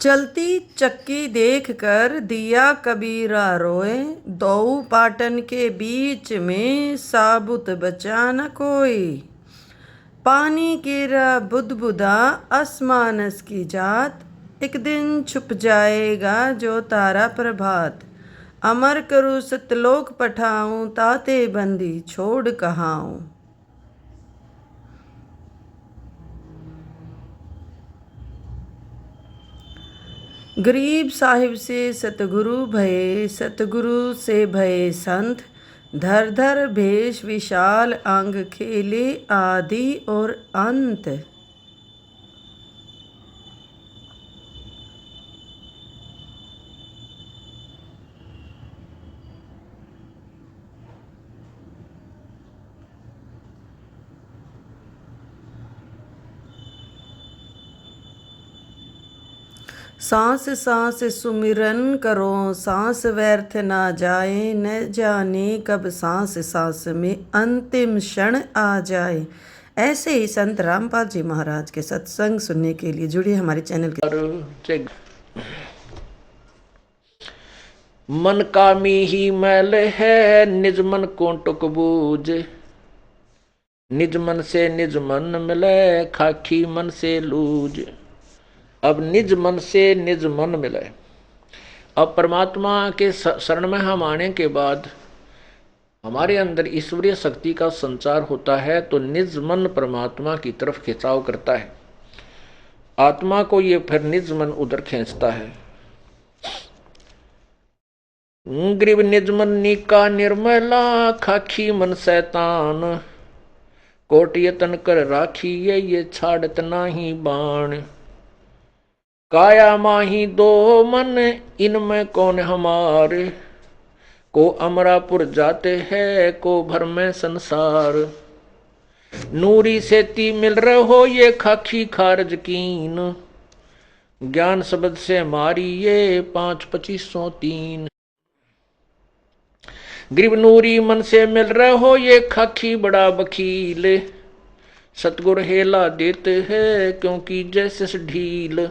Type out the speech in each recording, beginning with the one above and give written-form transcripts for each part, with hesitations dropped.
चलती चक्की देख कर दिया कबीरा रोए, दो पाटन के बीच में साबुत बचा न कोई। पानी गिरा बुदबुदा आसमानस की जात, एक दिन छुप जाएगा जो तारा प्रभात। अमर करूँ सतलोक पठाऊं, ताते बंदी छोड़ कहाऊं। गरीब साहिब से सतगुरु भये, सतगुरु से भये संत। धर धर भेष विशाल अंग, खेले आदि और अंत। सांस सांस सुमिरन करो, सांस व्यर्थ ना जाए। न जाने कब सांस सांस में अंतिम क्षण आ जाए। ऐसे ही संत रामपाल जी महाराज के सत्संग सुनने के लिए जुड़िए हमारे चैनल के। मन का मी ही मैल है, निज मन को टुक बूझ। निज मन से निज मन मिले, खाकी मन से लूझ। अब निज मन से निज मन मिले। अब परमात्मा के शरण में हम आने के बाद हमारे अंदर ईश्वरीय शक्ति का संचार होता है, तो निज मन परमात्मा की तरफ खिंचाव करता है। आत्मा को ये फिर निज मन उधर खींचता है। ग्रीव निज मन नीका निर्मला, खाखी मन शैतान। कोट यतन कर राखी ये छाड़त नाही बाण। काया माही दो मन, इनमें कौन हमारे। को अमरापुर जाते हैं, को भर में संसार। नूरी सेती मिल रहो ये खाखी खारज कीन। ज्ञान शब्द से मारी ये 5-2503। ग्रीब नूरी मन से मिल रहो ये खाखी बड़ा वकील। सतगुर हेला देते हैं क्योंकि जैसे ढील।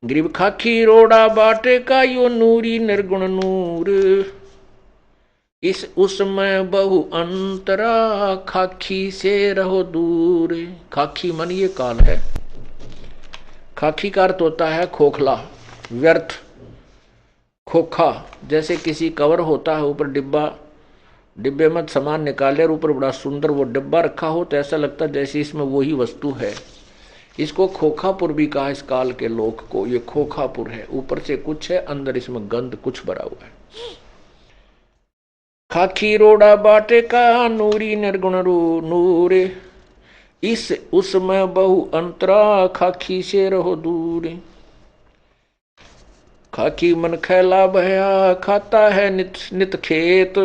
ग्रीब खाखी रोड़ा बाटे का यो नूरी निर्गुण नूर। इस उसमें बहु अंतरा, खाखी से रहो दूर। खाखी मन ये काल है। खाखी का अर्थ होता है खोखला, व्यर्थ, खोखा। जैसे किसी कवर होता है, ऊपर डिब्बे में सामान निकाले और ऊपर बड़ा सुंदर वो डिब्बा रखा हो, तो ऐसा लगता है जैसे इसमें वही वस्तु है। इसको खोखापुर भी कहा इस काल के लोक को। ये खोखापुर है, ऊपर से कुछ है, अंदर इसमें गंध कुछ भरा हुआ है। खाखी रोड़ा बाटे का नूरी निर्गुण नूर। इस उसमें बहु अंतरा, खाखी से रहो दूर। खाखी मन खैला भया, खाता है नित नित खेत।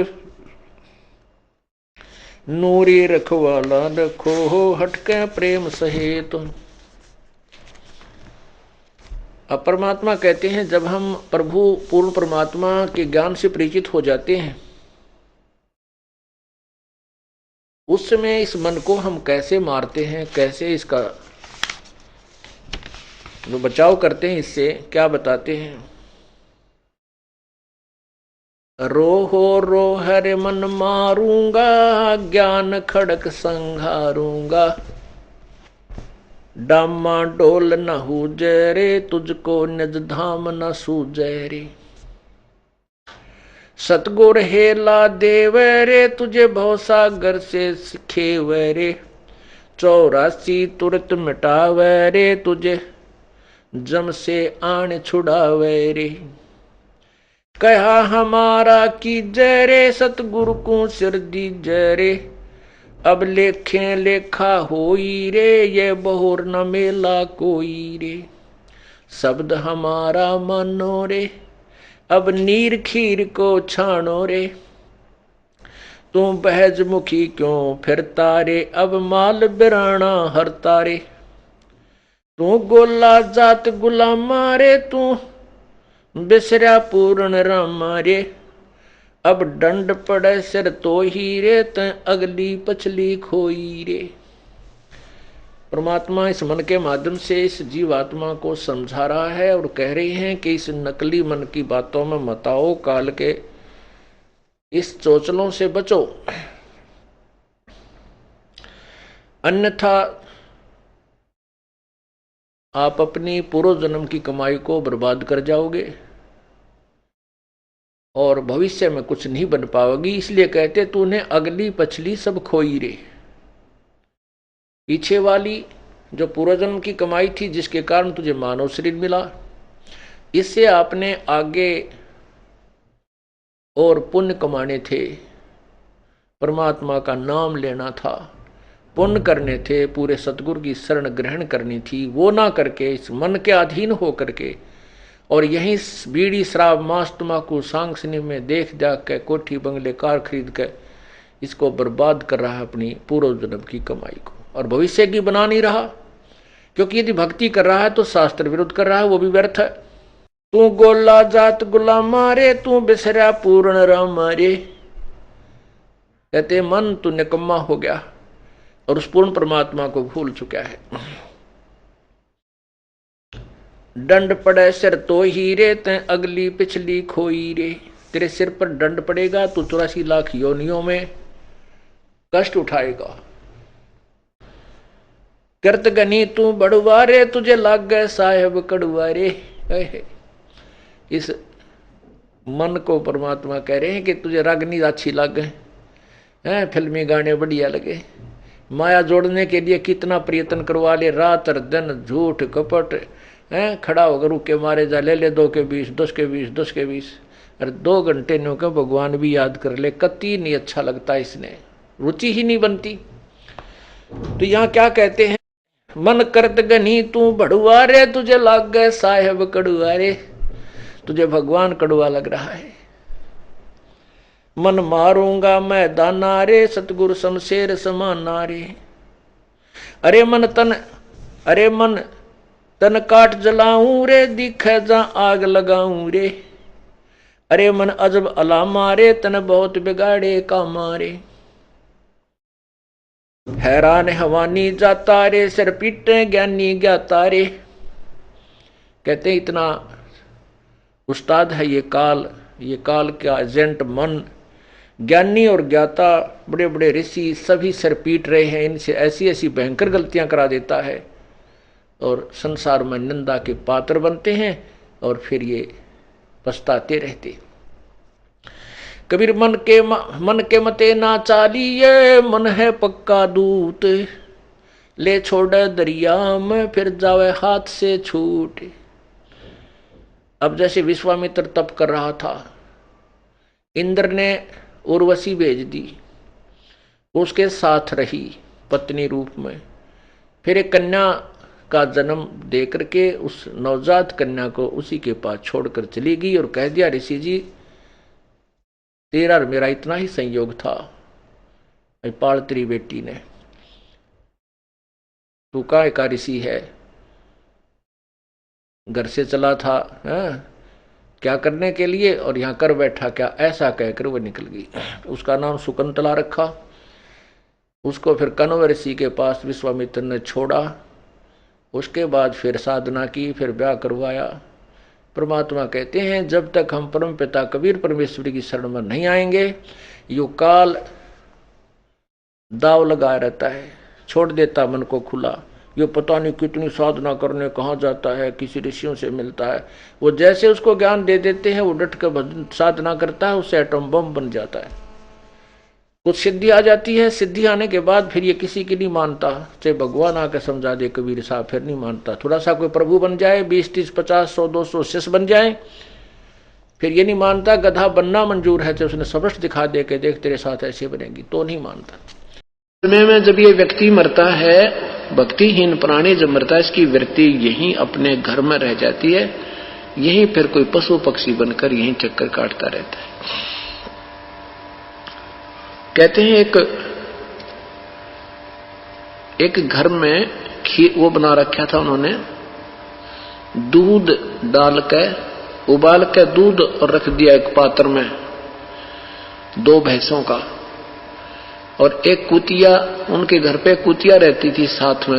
नूरी रखवाला रखो, हटके प्रेम सहेत। अब परमात्मा कहते हैं, जब हम प्रभु पूर्ण परमात्मा के ज्ञान से परिचित हो जाते हैं, उस समय इस मन को हम कैसे मारते हैं, कैसे इसका जो बचाव करते हैं, इससे क्या बताते हैं। रोहो रो हरे मन मारूंगा, ज्ञान खड़क संघारूंगा। डामा डोल न हुजे रे, तुझको निज धाम न सूझे रे। सतगुर हेला देवे रे, तुझे भवसागर से सिखेवे रे। 84 तुरत मिटावे रे, तुझे जम से आन छुड़ावे रे। कहा हमारा की जय रे, सतगुरु को सिर दी जय रे। अब लेखे लेखा होई रे, ये बहुर न मेला कोई रे। शब्द हमारा मानो रे, अब नीर खीर को छानो रे। तू बहज मुखी क्यों फिरता रे, अब माल बिराना हरता रे। तू गोला जात गुलामा रे, तू बिसरा पूर्ण रामा रे। अब डंड पड़े सिर तो ही रे, त अगली पछली खोई रे। परमात्मा इस मन के माध्यम से इस जीवात्मा को समझा रहा है और कह रही हैं कि इस नकली मन की बातों में मत आओ, काल के इस चोचलों से बचो, अन्यथा आप अपनी पूर्व जन्म की कमाई को बर्बाद कर जाओगे और भविष्य में कुछ नहीं बन पाओगी। इसलिए कहते तूने अगली पछली सब खोई रे। पीछे वाली जो पूर्व जन्म की कमाई थी जिसके कारण तुझे मानव शरीर मिला, इससे आपने आगे और पुण्य कमाने थे, परमात्मा का नाम लेना था, पुण्य करने थे, पूरे सतगुरु की शरण ग्रहण करनी थी। वो ना करके इस मन के अधीन हो करके और यहीं बीड़ी शराब मांस तम्बाकू सांग सिनेमा में देख जाग के कोठी बंगले कार खरीद के इसको बर्बाद कर रहा है अपनी पूर्व जन्म की कमाई को, और भविष्य की बना नहीं रहा। क्योंकि यदि भक्ति कर रहा है तो शास्त्र विरुद्ध कर रहा है, वो भी व्यर्थ है। तू गोला जात गुलाम मारे, तू बिसरा पूर्ण राम मारे। कहते मन तू निकम्मा हो गया और उस पूर्ण परमात्मा को भूल चुका है। दंड पड़े सिर तो ही रे, तै अगली पिछली खोई रे। तेरे सिर पर दंड पड़ेगा, तू 84 लाख योनियों में कष्ट उठाएगा। करत गनी तू बड़ुआ रे, तुझे लाग गए साहेब कड़ुआ रे। इस मन को परमात्मा कह रहे हैं कि तुझे रागनी अच्छी लगे, फिल्मी गाने बढ़िया लगे, माया जोड़ने के लिए कितना प्रयत्न करवा ले, रात और दिन झूठ कपट खड़ा होकर रुके मारे जा, ले 2 के 20 10 के 20 10 के 20 और 2 घंटे नो के भगवान भी याद कर ले, कति नहीं अच्छा लगता, इसने रुचि ही नहीं बनती। तो यहाँ क्या कहते हैं, मन करत गनी तू बड़ुआ रे, तुझे लाग गए साहेब कड़ुआ रे। तुझे भगवान कड़ुआ लग रहा है। मन मारूंगा मैं दाना रे, सतगुरु शमशेर समाना रे। अरे मन तन काट जलाऊं रे, दिखे जा आग लगाऊं रे। अरे मन अजब अला मारे, तन बहुत बिगाड़े का मारे। हैरान हवानी जाता रे, सिर पीटे ज्ञानी ज्ञाता रे। कहते इतना उस्ताद है ये काल का एजेंट मन। ज्ञानी और ज्ञाता बड़े बड़े ऋषि सभी सिर पीट रहे हैं, इनसे ऐसी ऐसी भयंकर गलतियां करा देता है और संसार में निंदा के पात्र बनते हैं और फिर ये पछताते रहते। कबीर मन के मते ना चालिए, मन है पक्का दूत, ले छोड़े दरिया में फिर जावे हाथ से छूट। अब जैसे विश्वामित्र तप कर रहा था, इंद्र ने उर्वशी भेज दी, उसके साथ रही पत्नी रूप में, फिर एक कन्या का जन्म दे करके उस नवजात कन्या को उसी के पास छोड़कर चली गई और कह दिया, ऋषि जी तेरा और मेरा इतना ही संयोग था, पाल तेरी बेटी ने, तू का एक ऋषि है, घर से चला था क्या करने के लिए और यहाँ कर बैठा क्या, ऐसा कहकर वो निकल गई। उसका नाम शकुंतला रखा। उसको फिर कण्व ऋषि के पास विश्वामित्र ने छोड़ा, उसके बाद फिर साधना की, फिर ब्याह करवाया। परमात्मा कहते हैं जब तक हम परम पिता कबीर परमेश्वर की शरण में नहीं आएंगे, यो काल दाव लगाया रहता है, छोड़ देता मन को खुला। यो पता नहीं कितनी साधना करने कहाँ जाता है, किसी ऋषियों से मिलता है, वो जैसे उसको ज्ञान दे देते हैं वो डट कर साधना करता है, उससे एटम बम बन जाता है। कुछ सिद्धि आ जाती है, सिद्धि आने के बाद फिर ये किसी की नहीं मानता, चाहे भगवान आकर समझा दे कबीर साहब, फिर नहीं मानता। थोड़ा सा कोई प्रभु बन जाए, 20 30 50 100 200 शिष्य बन जाए, फिर ये नहीं मानता। गधा बनना मंजूर है, चाहे उसने सबस्ट दिखा दे के देख तेरे साथ ऐसे बनेगी, तो नहीं मानता। में जब ये व्यक्ति मरता है, भक्तिहीन प्राणी जब मरता है, इसकी वृत्ति यहीं अपने घर में रह जाती है, यहीं फिर कोई पशु पक्षी बनकर यहीं चक्कर काटता रहता है। कहते हैं एक घर में खीर वो बना रखा था उन्होंने, दूध डाल के उबाल के दूध और रख दिया एक पात्र में 2 भैंसों का। और एक कुतिया, उनके घर पे कुतिया रहती थी साथ में,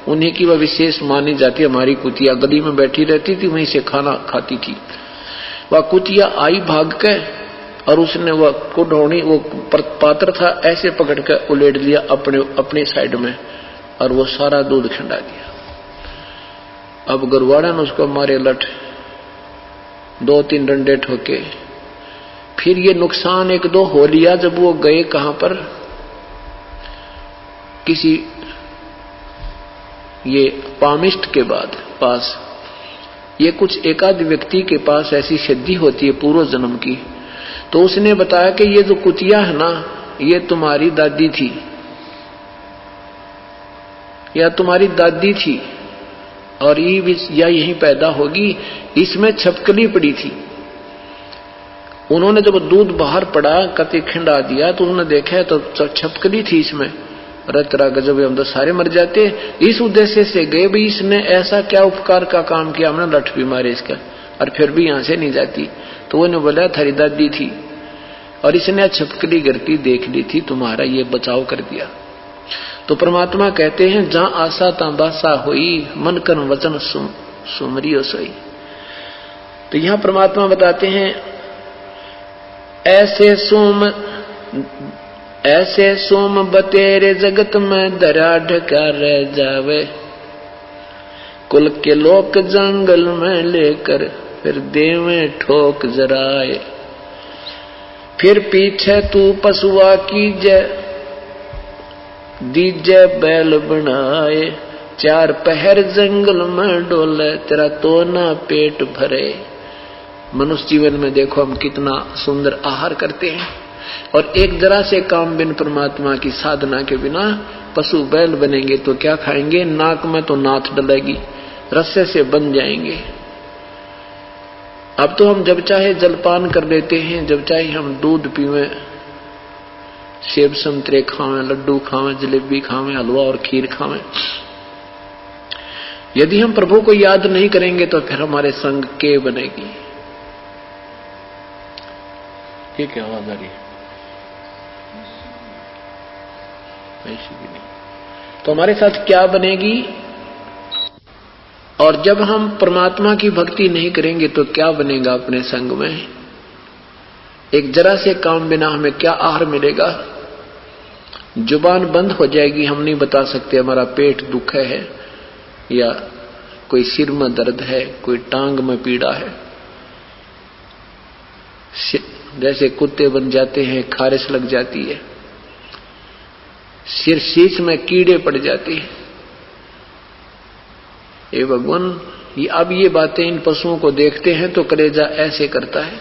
उन्हीं की वह विशेष मानी जाती है। हमारी कुतिया गली में बैठी रहती थी, वहीं से खाना खाती थी। वह कुतिया आई भाग के, और उसने वह कुढ़ौनी, वो पात्र था, ऐसे पकड़ के उलेट लिया अपने साइड में, और वो सारा दूध खिंडा दिया। अब गुरवाड़ा ने उसको मारे लठ, 2-3 डंडे ठोके। फिर ये नुकसान 1-2 हो लिया जब वो गए कहां पर, किसी ये पामिष्ट के पास, ये कुछ एकाध व्यक्ति के पास ऐसी सिद्धि होती है पूर्व जन्म की। तो उसने बताया कि ये जो कुतिया है ना, ये तुम्हारी दादी थी, या तुम्हारी दादी थी, और ये या यहीं पैदा होगी, इसमें छपकली पड़ी थी। उन्होंने जब दूध बाहर पड़ा, कति खिंडा दिया, तो उन्होंने देखा तो छपकली थी इसमें। रतरा गजब, हम तो सारे मर जाते। इस उद्देश्य से गए भी, इसने ऐसा क्या उपकार का काम किया, हमने लठ भी मारे इसका, और फिर भी यहां से नहीं जाती। तो उन्होंने बोला थारी दादी थी, और इसने छपकली गिरती देख ली थी, तुम्हारा ये बचाव कर दिया। तो परमात्मा कहते हैं, जहां आशा ता बासा होई, मन कर्म वचन सुमरियो सोई। तो यहां परमात्मा बताते हैं, ऐसे सोम बतेरे जगत में दरा ढका रह जावे, कुल के लोक जंगल में लेकर फिर देवे ठोक जराए। फिर पीछे तू पशुआ कीजे, दीजे बैल बनाए, 4 पहर जंगल में डोले, तेरा तो ना पेट भरे। मनुष्य जीवन में देखो हम कितना सुंदर आहार करते हैं, और एक जरा से काम बिन परमात्मा की साधना के बिना पशु बैल बनेंगे तो क्या खाएंगे, नाक में तो नाथ डलेगी, रस्से से बन जाएंगे। अब तो हम जब चाहे जलपान कर लेते हैं, जब चाहे हम दूध पीवें, सेब संतरे खावें, लड्डू खावें, जलेबी खावें, हलवा और खीर खावें। यदि हम प्रभु को याद नहीं करेंगे तो फिर हमारे संग के बनेगी। ये क्या आवाज आ रही है? ऐसी भी नहीं। तो हमारे साथ क्या बनेगी? और जब हम परमात्मा की भक्ति नहीं करेंगे तो क्या बनेगा अपने संग में? एक जरा से काम बिना हमें क्या आहार मिलेगा? जुबान बंद हो जाएगी, हम नहीं बता सकते हमारा पेट दुख है, या कोई सिर में दर्द है, कोई टांग में पीड़ा है। जैसे कुत्ते बन जाते हैं, खारिश लग जाती है, सिर शीश में कीड़े पड़ जाते हैं। हे भगवान, अब ये बातें इन पशुओं को देखते हैं तो कलेजा ऐसे करता है,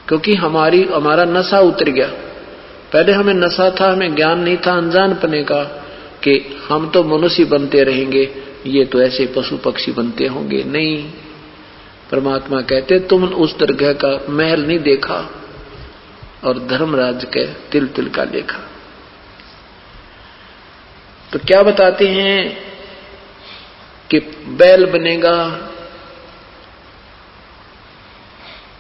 क्योंकि हमारा नशा उतर गया। पहले हमें नशा था, हमें ज्ञान नहीं था, अनजानपने का, कि हम तो मनुष्य बनते रहेंगे, ये तो ऐसे पशु पक्षी बनते होंगे। नहीं, परमात्मा कहते तुम उस दरगाह का महल नहीं देखा और धर्मराज के तिल तिल का लेखा। तो क्या बताते हैं कि बैल बनेगा,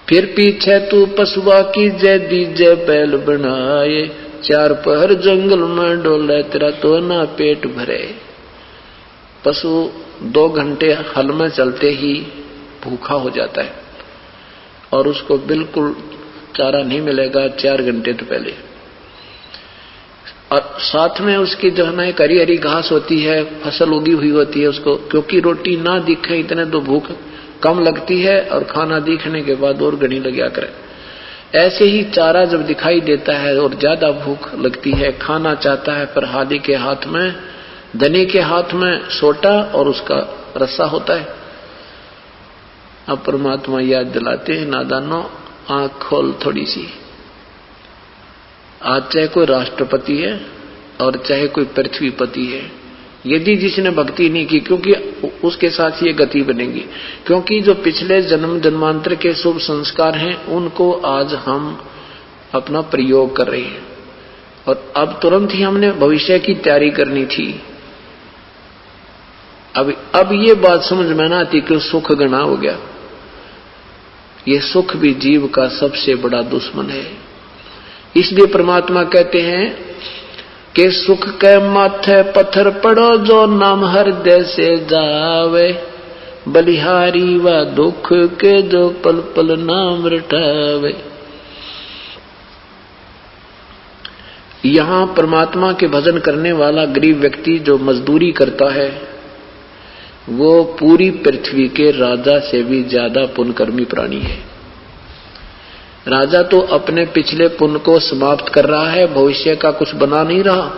फिर पीछे तू पशुआ की जय दीजे बैल बनाए, 4 पहर जंगल में डोले, तेरा तो ना पेट भरे। पशु 2 घंटे हल में चलते ही भूखा हो जाता है, और उसको बिल्कुल चारा नहीं मिलेगा 4 घंटे तो पहले। और साथ में उसकी जो है ना एक हरी हरी घास होती है, फसल उगी हुई होती है, उसको क्योंकि रोटी ना दिखे इतने तो भूख कम लगती है, और खाना दिखने के बाद और घनी लगा करे। ऐसे ही चारा जब दिखाई देता है और ज्यादा भूख लगती है, खाना चाहता है, पर हाली के हाथ में, धनी के हाथ में सोटा और उसका रस्सा होता है। अब परमात्मा याद दिलाते हैं, नादानो आंख खोल थोड़ी सी। आज चाहे कोई राष्ट्रपति है और चाहे कोई पृथ्वीपति है, यदि जिसने भक्ति नहीं की, क्योंकि उसके साथ ये गति बनेगी, क्योंकि जो पिछले जन्म जन्मांतर के शुभ संस्कार हैं उनको आज हम अपना प्रयोग कर रहे हैं, और अब तुरंत ही हमने भविष्य की तैयारी करनी थी। अब ये बात समझ में ना आती कि सुख गणा हो गया। ये सुख भी जीव का सबसे बड़ा दुश्मन है। इसलिए परमात्मा कहते हैं कि सुख के माथे पत्थर पड़ो जो नाम हृदय से जावे, बलिहारी व दुख के जो पल पल नाम रटावे। यहां परमात्मा के भजन करने वाला गरीब व्यक्ति जो मजदूरी करता है वो पूरी पृथ्वी के राजा से भी ज्यादा पुण्यकर्मी प्राणी है। राजा तो अपने पिछले पुण्य को समाप्त कर रहा है, भविष्य का कुछ बना नहीं रहा,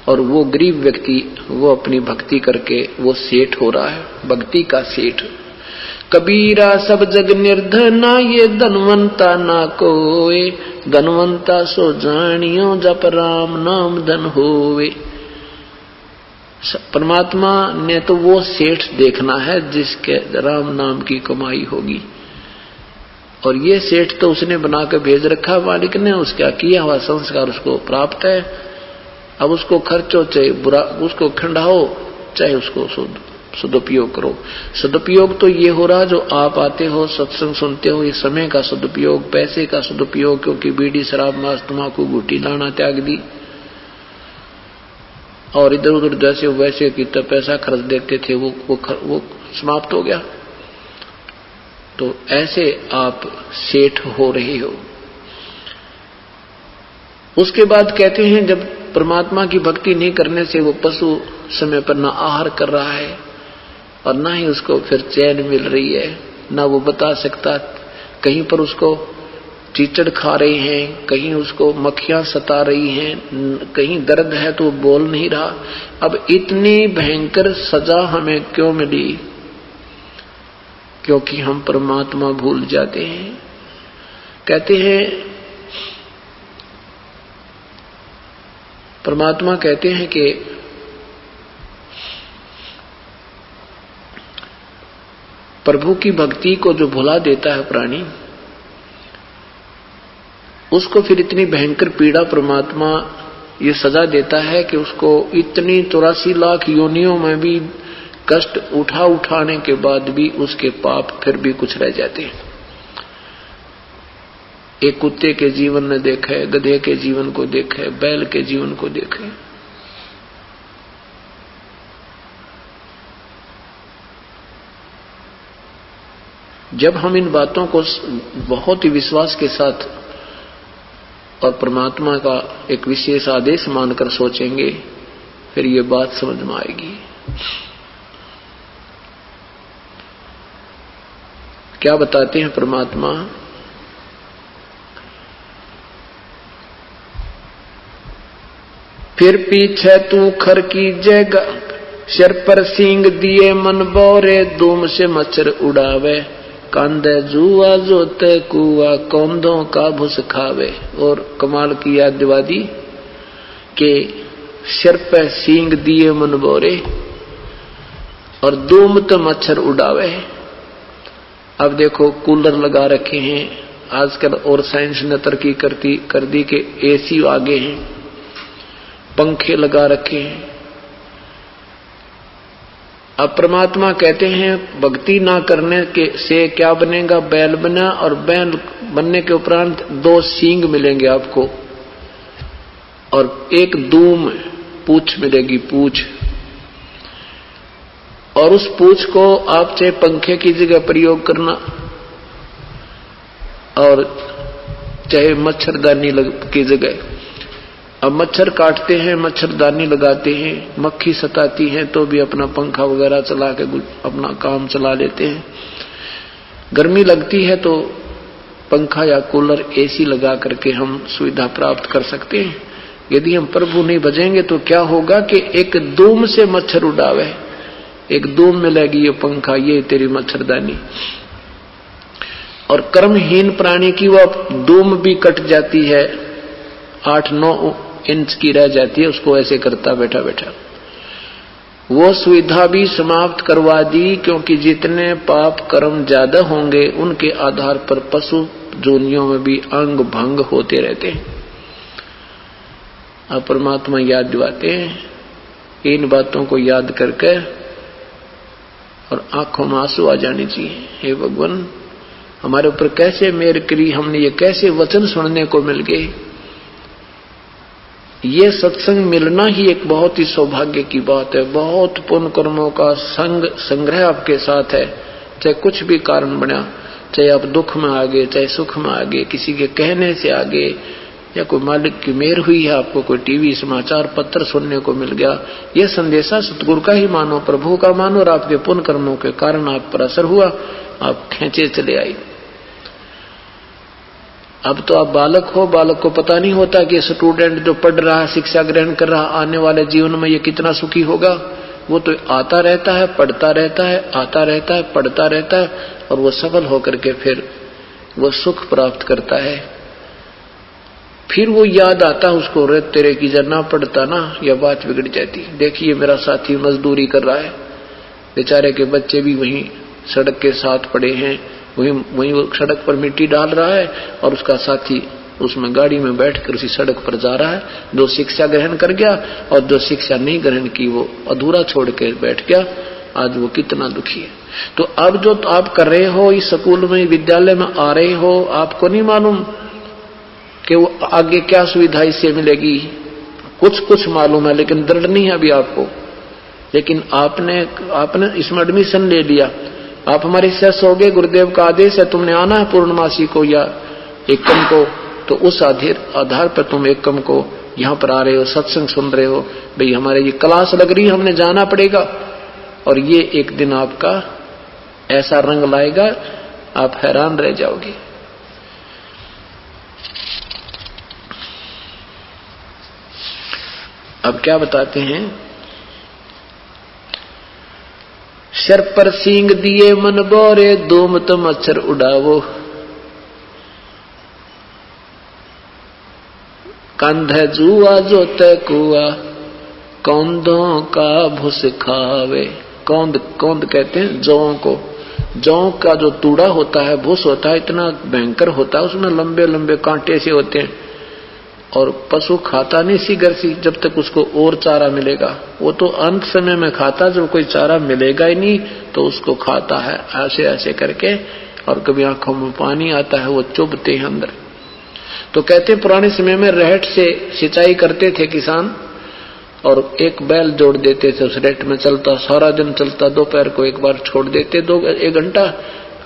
और वो गरीब व्यक्ति वो अपनी भक्ति करके वो सेठ हो रहा है, भक्ति का सेठ। कबीरा सब जग निर्धना ये धनवंता ना कोए, धनवंता सो जानियो जप राम नाम धन होवे। परमात्मा ने तो वो सेठ देखना है जिसके राम नाम की कमाई होगी, और ये सेठ तो उसने बनाकर भेज रखा मालिक ने, उसका किया हुआ संस्कार उसको प्राप्त है। अब उसको खर्चो चाहे बुरा, उसको खंडाओ चाहे उसको सदुपयोग करो। सदुपयोग तो ये हो रहा जो आप आते हो सत्संग सुनते हो, ये समय का सदुपयोग, पैसे का सदुपयोग, क्योंकि बीड़ी शराब मांस तम्बाकू गुटी लाना त्याग दी और इधर उधर जैसे वैसे की तो पैसा खर्च देते थे वो समाप्त हो गया। तो ऐसे आप सेठ हो रहे हो। उसके बाद कहते हैं जब परमात्मा की भक्ति नहीं करने से वो पशु समय पर ना आहार कर रहा है और ना ही उसको फिर चैन मिल रही है, ना वो बता सकता, कहीं पर उसको चीचड़ खा रही हैं, कहीं उसको मक्खियां सता रही हैं, कहीं दर्द है तो बोल नहीं रहा। अब इतनी भयंकर सजा हमें क्यों मिली? क्योंकि हम परमात्मा भूल जाते हैं। कहते हैं परमात्मा कहते हैं कि प्रभु की भक्ति को जो भुला देता है प्राणी, उसको फिर इतनी भयंकर पीड़ा परमात्मा ये सजा देता है कि उसको इतनी 84 लाख योनियों में भी कष्ट उठाने के बाद भी उसके पाप फिर भी कुछ रह जाते हैं। एक कुत्ते के जीवन ने देखे, गधे के जीवन को देखे, बैल के जीवन को देखे। जब हम इन बातों को बहुत ही विश्वास के साथ और परमात्मा का एक विशेष आदेश मानकर सोचेंगे, फिर ये बात समझ में आएगी। क्या बताते हैं परमात्मा? फिर पीछे तू खर की जगह, सिर पर सींग दिए मन बोरे, धूम से मच्छर उड़ावे, कांदे जुआ जोते कुआ, कौंधों का भुस खावे। और कमाल की याद दिवा दी कि सिर पर सींग दिए मन बोरे और धूम तो मच्छर उड़ावे। अब देखो कूलर लगा रखे हैं आजकल, और साइंस ने तरक्की कर दी कि एसी आगे हैं, पंखे लगा रखे हैं। अब परमात्मा कहते हैं भक्ति ना करने के से क्या बनेगा? बैल बना, और बैल बनने के उपरांत 2 सींग मिलेंगे आपको और एक धूम पूंछ मिलेगी, पूंछ। और उस पूंछ को आप चाहे पंखे की जगह प्रयोग करना और चाहे मच्छरदानी की जगह। अब मच्छर काटते हैं, मच्छरदानी लगाते हैं, मक्खी सताती है तो भी अपना पंखा वगैरह चला के अपना काम चला लेते हैं। गर्मी लगती है तो पंखा या कूलर एसी लगा करके हम सुविधा प्राप्त कर सकते हैं। यदि हम प्रभु नहीं भजेंगे तो क्या होगा कि एक धूम से मच्छर उड़ावे, एक धूम मिलेगी ये पंखा, ये तेरी मच्छरदानी। और कर्महीन प्राणी की वह धूम भी कट जाती है, 8-9 इंच की रह जाती है, उसको ऐसे करता बैठा बैठा। वो सुविधा भी समाप्त करवा दी, क्योंकि जितने पाप कर्म ज्यादा होंगे उनके आधार पर पशु जोनियों में भी अंग भंग होते रहते हैं। अब परमात्मा याद दिलाते हैं, इन बातों को याद करके और आंखों में आंसू आ जाने चाहिए। हे भगवान, हमारे ऊपर कैसे मेहर करी, हमने ये कैसे वचन सुनने को मिल गए। ये सत्संग मिलना ही एक बहुत ही सौभाग्य की बात है। बहुत पुण्य कर्मों का संग्रह आपके साथ है। चाहे कुछ भी कारण बना, चाहे आप दुख में आ गए, चाहे सुख में आ गए, किसी के कहने से आ गए, या कोई मालिक की मेहर हुई है, आपको कोई टीवी समाचार पत्र सुनने को मिल गया, यह संदेशा सतगुरु का ही मानो, प्रभु का मानो, और आपके पुण्य कर्मों के कारण आप पर असर हुआ, आप खेचे चले आए। अब तो आप बालक हो, बालक को पता नहीं होता कि स्टूडेंट जो पढ़ रहा है, शिक्षा ग्रहण कर रहा, आने वाले जीवन में ये कितना सुखी होगा। वो तो आता रहता है, पढ़ता रहता है, आता रहता है, पढ़ता रहता है, और वो सफल होकर के फिर वो सुख प्राप्त करता है। फिर वो याद आता है उसको, रे तेरे की जर ना पढ़ता ना, यह बात बिगड़ जाती। देखिए मेरा साथी मजदूरी कर रहा है, बेचारे के बच्चे भी वहीं सड़क के साथ पड़े हैं, वहीं वो सड़क पर मिट्टी डाल रहा है, और उसका साथी उसमें गाड़ी में बैठकर उसी सड़क पर जा रहा है। जो शिक्षा ग्रहण कर गया और जो शिक्षा नहीं ग्रहण की वो अधूरा छोड़ के बैठ गया। आज वो कितना दुखी है। तो अब जो तो आप कर रहे हो, इस स्कूल में, विद्यालय में आ रहे हो, आपको नहीं मालूम कि वो आगे क्या सुविधा इससे मिलेगी। कुछ मालूम है, लेकिन दृढ़ नहीं है अभी आपको। लेकिन आपने इसमें एडमिशन ले लिया, आप हमारे शिष्य हो गए, गुरुदेव का आदेश है, तुमने आना है पूर्णमासी को या एकम को, तो उस आधार पर तुम एकम को यहाँ पर आ रहे हो, सत्संग सुन रहे हो। भाई हमारे ये क्लास लग रही है, हमने जाना पड़ेगा। और ये एक दिन आपका ऐसा रंग लाएगा, आप हैरान रह जाओगे। अब क्या बताते हैं, सर पर सींग दिए मन बोरे, धूम तो मच्छर उड़ावो, कंधे जुआ जोते कुआ, कौंदों का भूस खावे। कौंद कहते हैं जौ को। जौ का जो तूड़ा होता है, भूस होता है, इतना भयंकर होता है, उसमें लंबे लंबे कांटे से होते हैं, और पशु खाता नहीं सीगर सी जब तक उसको और चारा मिलेगा। वो तो अंत समय में खाता, जब कोई चारा मिलेगा ही नहीं तो उसको खाता है ऐसे ऐसे करके, और कभी आंखों में पानी आता है, वो चुभते हैं अंदर। तो कहते पुराने समय में रहट से सिंचाई करते थे किसान, और एक बैल जोड़ देते थे, उस रहट में चलता, सारा दिन चलता, दोपहर को एक बार छोड़ देते 1 घंटा,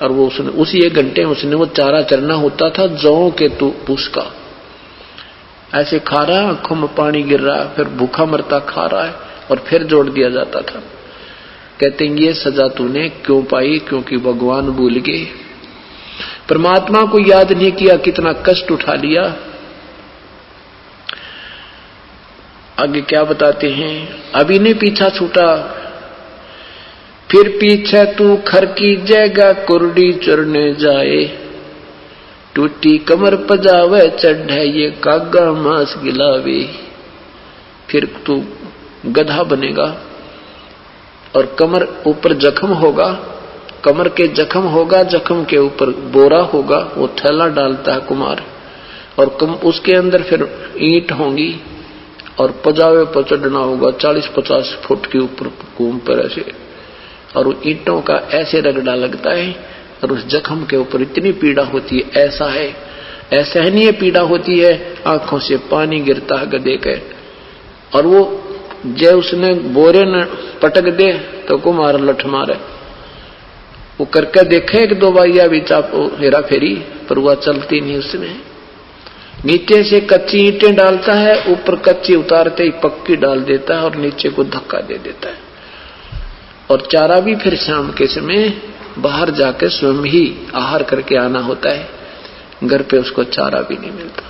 और वो उसी 1 घंटे में उसने वो चारा चरना होता था जौ के भूस का। ऐसे खा रहा, आंखों में पानी गिर रहा, फिर भूखा मरता खा रहा है, और फिर जोड़ दिया जाता था। कहते हैं ये सजा तूने क्यों पाई, क्योंकि भगवान भूल गए, परमात्मा को याद नहीं किया, कितना कष्ट उठा लिया। आगे क्या बताते हैं, अभी ने पीछा छूटा, फिर पीछे तू खर की जगह कुर्डी चरने जाए, टूटी कमर पजावे चढ़े ये कागा मांस गिलावे। फिर तू गधा बनेगा, और कमर ऊपर जख्म होगा, कमर के जख्म होगा, जख्म के ऊपर बोरा होगा, वो थैला डालता है कुमार, और उसके अंदर फिर ईंट होंगी, और पजावे पर चढ़ना होगा 40-50 फुट के ऊपर घूम पर ऐसे, और ईंटों का ऐसे रगड़ा लगता है, और उस जख्म के ऊपर इतनी पीड़ा होती है, ऐसा है असहनीय पीड़ा होती है, आंखों से पानी गिरता है गधे के। और वो जब उसने बोरे न पटक दे तो कुमार लठ मारे, वो करके देखे 1-2 बार या भी चापो हेरा फेरी, पर वह चलती नहीं उसमें। नीचे से कच्ची ईंटें डालता है, ऊपर कच्ची उतारते ही पक्की डाल देता है, और नीचे को धक्का दे देता है। और चारा भी फिर शाम के समय बाहर जाकर स्वयं ही आहार करके आना होता है, घर पे उसको चारा भी नहीं मिलता।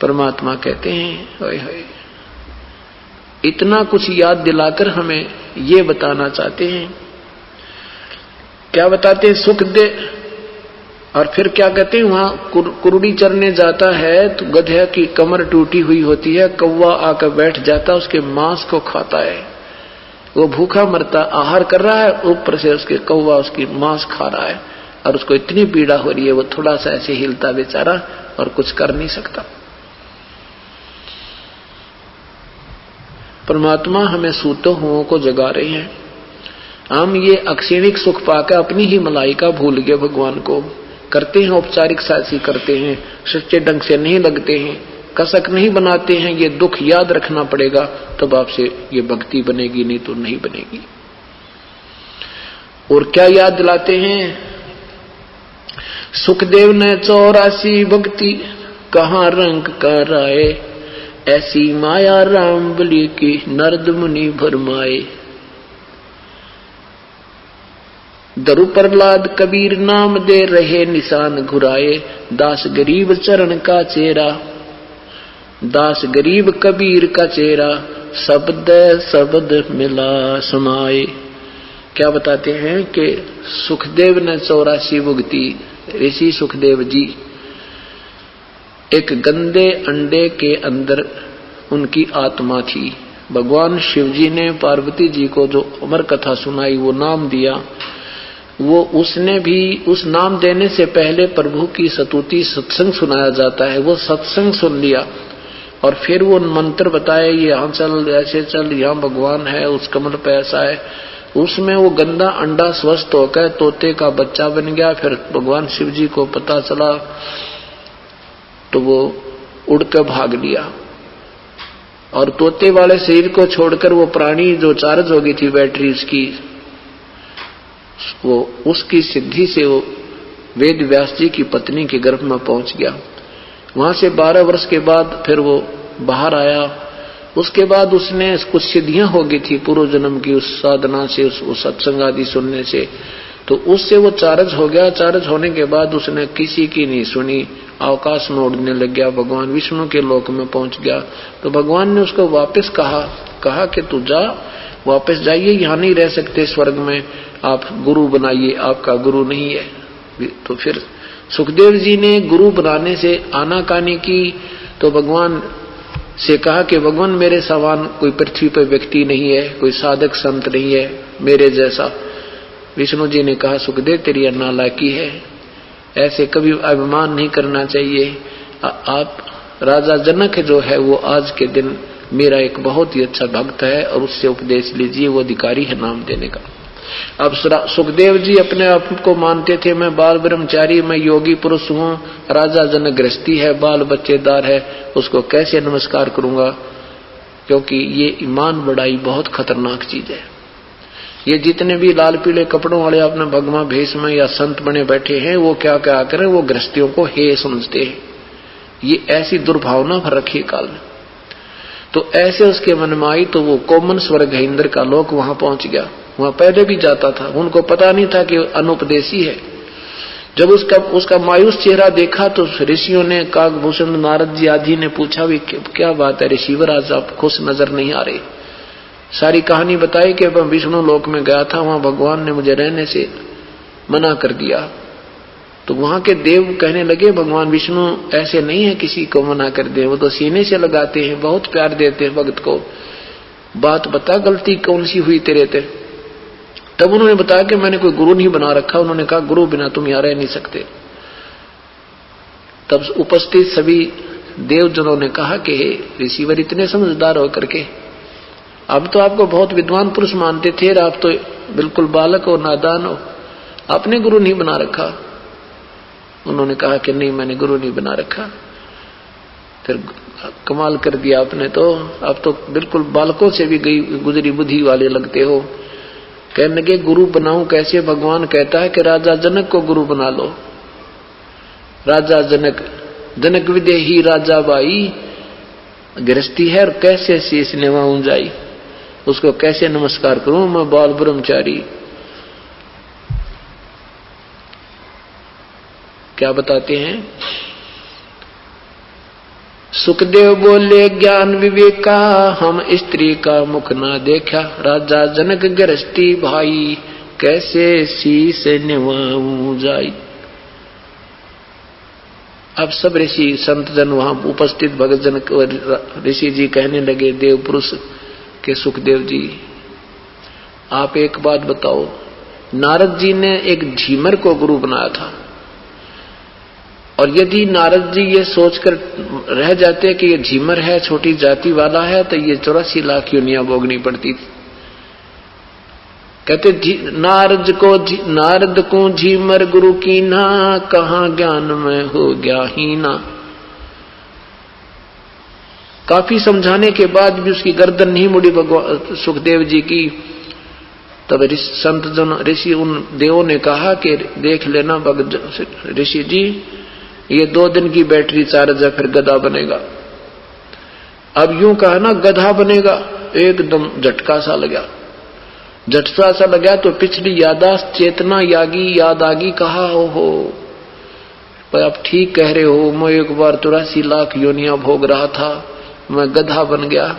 परमात्मा कहते हैं होए होए, इतना कुछ याद दिलाकर हमें ये बताना चाहते हैं। क्या बताते हैं, सुख दे, और फिर क्या कहते हैं, वहां कुरुड़ी चरने जाता है तो गधे की कमर टूटी हुई होती है, कौवा आकर बैठ जाता, उसके मांस को खाता है, वो भूखा मरता, आहार कर रहा है, ऊपर से उसके कौवा उसकी मांस खा रहा है, और उसको इतनी पीड़ा हो रही है, वो थोड़ा सा ऐसे हिलता बेचारा और कुछ कर नहीं सकता। परमात्मा हमें सूते हुओं को जगा रहे हैं, हम ये अक्षणिक सुख पाकर अपनी ही मलाई का भूल गए, भगवान को करते हैं औपचारिक साथी करते हैं, सच्चे ढंग से नहीं लगते हैं, कसक नहीं बनाते हैं। ये दुख याद रखना पड़ेगा, तब आपसे ये भक्ति बनेगी, नहीं तो नहीं बनेगी। और क्या याद दिलाते हैं? सुखदेव ने 84 भक्ति कहाँ रंग कर आए, ऐसी माया राम बलि की नरद मुनि भरमाए। दरु प्रहलाद कबीर नाम दे रहे निशान घुराए, दास गरीब चरण का चेहरा, दास गरीब कबीर का चेहरा, शब्द शब्द मिला समाए। क्या बताते हैं कि सुखदेव ने 84 भुगती, ऋषि सुखदेव जी एक गंदे अंडे के अंदर उनकी आत्मा थी। भगवान शिव जी ने पार्वती जी को जो अमर कथा सुनाई, वो नाम दिया, वो उसने भी उस नाम देने से पहले प्रभु की स्तुति सत्संग सुनाया जाता है, वो सत्संग सुन लिया और फिर वो मंत्र बताए, ये यहाँ चल, ऐसे चल, यहाँ भगवान है, उस कमल पे ऐसा है। उसमें वो गंदा अंडा स्वस्थ होकर तोते का बच्चा बन गया। फिर भगवान शिव जी को पता चला तो वो उड़कर भाग लिया और तोते वाले शरीर को छोड़कर वो प्राणी जो चार्ज हो गई थी बैटरी उसकी, वो उसकी सिद्धि से वो वेद व्यास जी की पत्नी के गर्भ में पहुंच गया। वहां से 12 वर्ष के बाद फिर वो बाहर आया। उसके बाद उसने कुछ सिद्धियां हो गई थी पूर्व जन्म की, उस साधना से, उस सत्संग आदि सुनने से, तो उससे वो चार्ज हो गया। चार्ज होने के बाद उसने किसी की नहीं सुनी, आकाश में उड़ने लग गया, भगवान विष्णु के लोक में पहुंच गया। तो भगवान ने उसको वापस कहा कि तू जा, वापस जाइए, यहाँ नहीं रह सकते स्वर्ग में, आप गुरु बनाइए, आपका गुरु नहीं है। तो फिर सुखदेव जी ने गुरु बनाने से आनाकानी की, तो भगवान से कहा कि भगवान मेरे समान कोई पृथ्वी पर व्यक्ति नहीं है, कोई साधक संत नहीं है मेरे जैसा। विष्णु जी ने कहा सुखदेव तेरी नालायकी है, ऐसे कभी अभिमान नहीं करना चाहिए। आप राजा जनक जो है वो आज के दिन मेरा एक बहुत ही अच्छा भक्त है और उससे उपदेश लीजिए, वो अधिकारी है नाम देने का। अब सुखदेव जी अपने आप को मानते थे, मैं बाल ब्रह्मचारी, मैं योगी पुरुष हूँ, राजा जनक गृहस्थी है, बाल बच्चेदार है, उसको कैसे नमस्कार करूंगा, क्योंकि ये ईमान बढ़ाई बहुत खतरनाक चीज है। ये जितने भी लाल पीले कपड़ों वाले अपने भगवा भेष में या संत बने बैठे हैं, वो क्या क्या करें, वो गृहस्थियों को हे समझते हैं। ये ऐसी दुर्भावना भर रखी काल में। तो ऐसे उसके मन में आई तो वो कॉमन स्वर्ग है, इंद्र का लोक, वहां पहुंच गया। वहां पहले भी जाता था, उनको पता नहीं था कि अनुपदेशी है। जब उसका मायूस चेहरा देखा तो ऋषियों ने, काकभूषण नारद जी आदि ने पूछा भी क्या बात है ऋषिवर, आज आप खुश नजर नहीं आ रहे। सारी कहानी बताई कि मैं विष्णु लोक में गया था, वहां भगवान ने मुझे रहने से मना कर दिया। तो वहां के देव कहने लगे भगवान विष्णु ऐसे नहीं है किसी को मना कर दे, वो तो सीने से लगाते हैं, बहुत प्यार देते हैं भक्त को, बात बता गलती कौन सी हुई तेरे ते। तब उन्होंने बताया कि मैंने कोई गुरु नहीं बना रखा। उन्होंने कहा गुरु बिना तुम यहाँ रह नहीं सकते। तब उपस्थित सभी देवजनों ने कहा कि हे ऋषिवर, इतने समझदार होकर के अब तो आपको बहुत विद्वान पुरुष मानते थे, आप तो बिल्कुल बालक हो, नादान हो, आपने गुरु नहीं बना रखा। उन्होंने कहा कि नहीं, मैंने गुरु नहीं बना रखा। फिर कमाल कर दिया आपने तो, अब तो बिल्कुल बालकों से भी गई गुजरी बुद्धि वाले लगते हो। कहने लगे गुरु बनाऊं कैसे, भगवान कहता है कि राजा जनक को गुरु बना लो। राजा जनक, जनक विदेही राजा बाई, गृहस्थी है और कैसे शीश निभाऊं जाई, उसको कैसे नमस्कार करूं, मैं बाल ब्रह्मचारी। क्या बताते हैं सुखदेव बोले ज्ञान विवेका, हम स्त्री का मुख ना देखा, राजा जनक गृहस्थी भाई, कैसे शीश निभाऊं जाई। अब सब ऋषि संत जन वहां उपस्थित भगत जन ऋषि जी कहने लगे देव पुरुष के सुखदेव जी, आप एक बात बताओ, नारद जी ने एक झीमर को गुरु बनाया था, और यदि नारद जी ये सोचकर रह जाते कि ये झीमर है, छोटी जाति वाला है, तो ये 84 लाख योनियां भोगनी पड़ती थी। कहते नारद को झीमर गुरु की ना, कहाँ ज्ञान में हो गया हीना। काफी समझाने के बाद भी उसकी गर्दन नहीं मुड़ी भगवान सुखदेव जी की। तब संत जन ऋषि उन देवों ने कहा कि देख लेना ऋषि जी, ये 2 दिन की बैटरी चार्ज है, फिर गधा बनेगा। अब यूं कहा ना गधा बनेगा, एकदम झटका सा लगा। झटका सा लगा तो पिछली यादाश्त चेतना याद आ गई। कहा हो पर आप ठीक कह रहे हो, मैं एक बार 84 लाख योनियां भोग रहा था, मैं गधा बन गया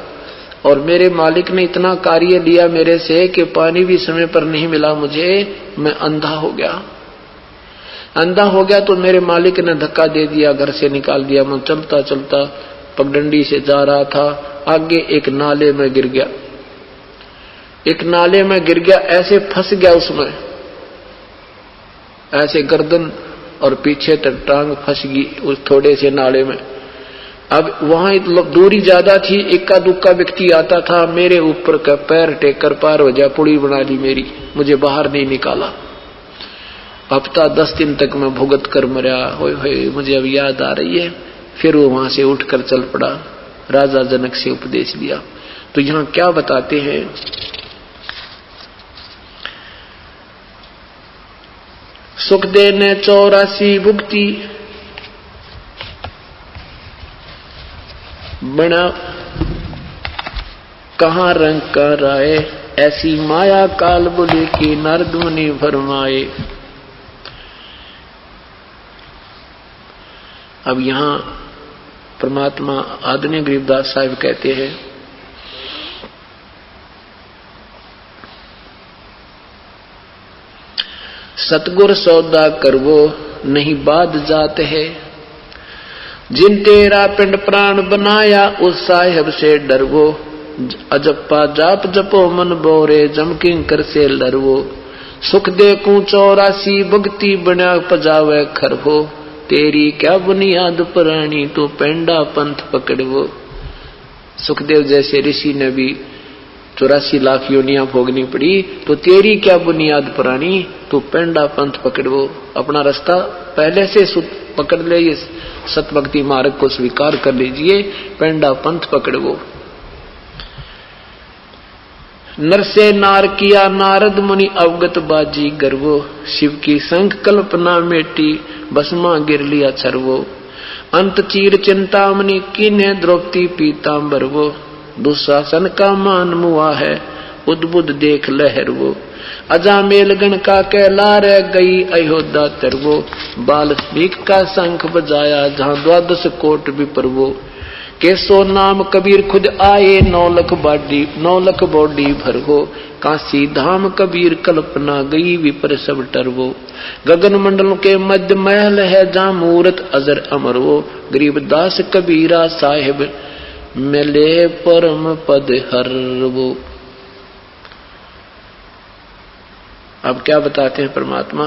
और मेरे मालिक ने इतना कार्य लिया मेरे से कि पानी भी समय पर नहीं मिला मुझे, मैं अंधा हो गया। अंधा हो गया तो मेरे मालिक ने धक्का दे दिया, घर से निकाल दिया। मैं चलता चलता पगडंडी से जा रहा था, आगे एक नाले में गिर गया। एक नाले में गिर गया, ऐसे फंस गया उसमें, ऐसे गर्दन और पीछे तक टांग फंस गई उस थोड़े से नाले में। अब वहां दूरी ज्यादा थी, इक्का दुक्का व्यक्ति आता था, मेरे ऊपर का पैर टेक कर पार हो जा, पुड़ी बना ली मेरी, मुझे बाहर नहीं निकाला। हफ्ता 10 दिन तक मैं भुगत कर मरा। होए मुझे अब याद आ रही है। फिर वो वहां से उठकर चल पड़ा, राजा जनक से उपदेश लिया। तो यहां क्या बताते हैं, सुखदेव ने 84 भुक्ति बना, कहां रंग कर आए, ऐसी माया काल बोले की नारद मुनि फरमाए। अब यहां परमात्मा आदरणीय गरीबदास साहिब कहते हैं, सतगुर सौदा करवो नहीं बाद जात है, जिन तेरा पिंड प्राण बनाया उस साहिब से डरवो, अजप्पा जाप जपो मन बोरे जमकिंग कर से लरवो, सुख दे कू 84 भक्ति बना पजावे खरवो, तेरी क्या बुनियाद पुरानी तू पेंडा पंथ पकड़वो। सुखदेव जैसे ऋषि ने भी 84 लाख योनियां भोगनी पड़ी, तो तेरी क्या बुनियाद पुरानी तू पेंडा पंथ पकड़वो। अपना रास्ता पहले से पकड़ ले, ये सतभक्ति मार्ग को स्वीकार कर लीजिए, पेंडा पंथ पकड़वो। नर से नार किया नारद मुनि अवगत बाजी गर्वो, शिव की संख कल्पना मेटी बसमा गिर लिया छरवो, अंत चीर चिंतामणि कीने द्रौपदी पीतांबर वो, दुशासन का मान मुआ है उद्बुद्ध देख लहर वो, अजा मेलगण का कहला रह गई अयोध्या तरवो, बाल स्पीक का शंख बजाया जहां 12 कोट विपर वो, केसो नाम कबीर खुद आए 9 लख बॉडी भरवो, काशी धाम कबीर कल्पना गई विपर सब टरवो, गगन मंडल के मध्य महल है जहां मूरत अजर अमर वो, गरीबदास कबीरा साहिब मिले परम पद हर वो। अब क्या बताते हैं परमात्मा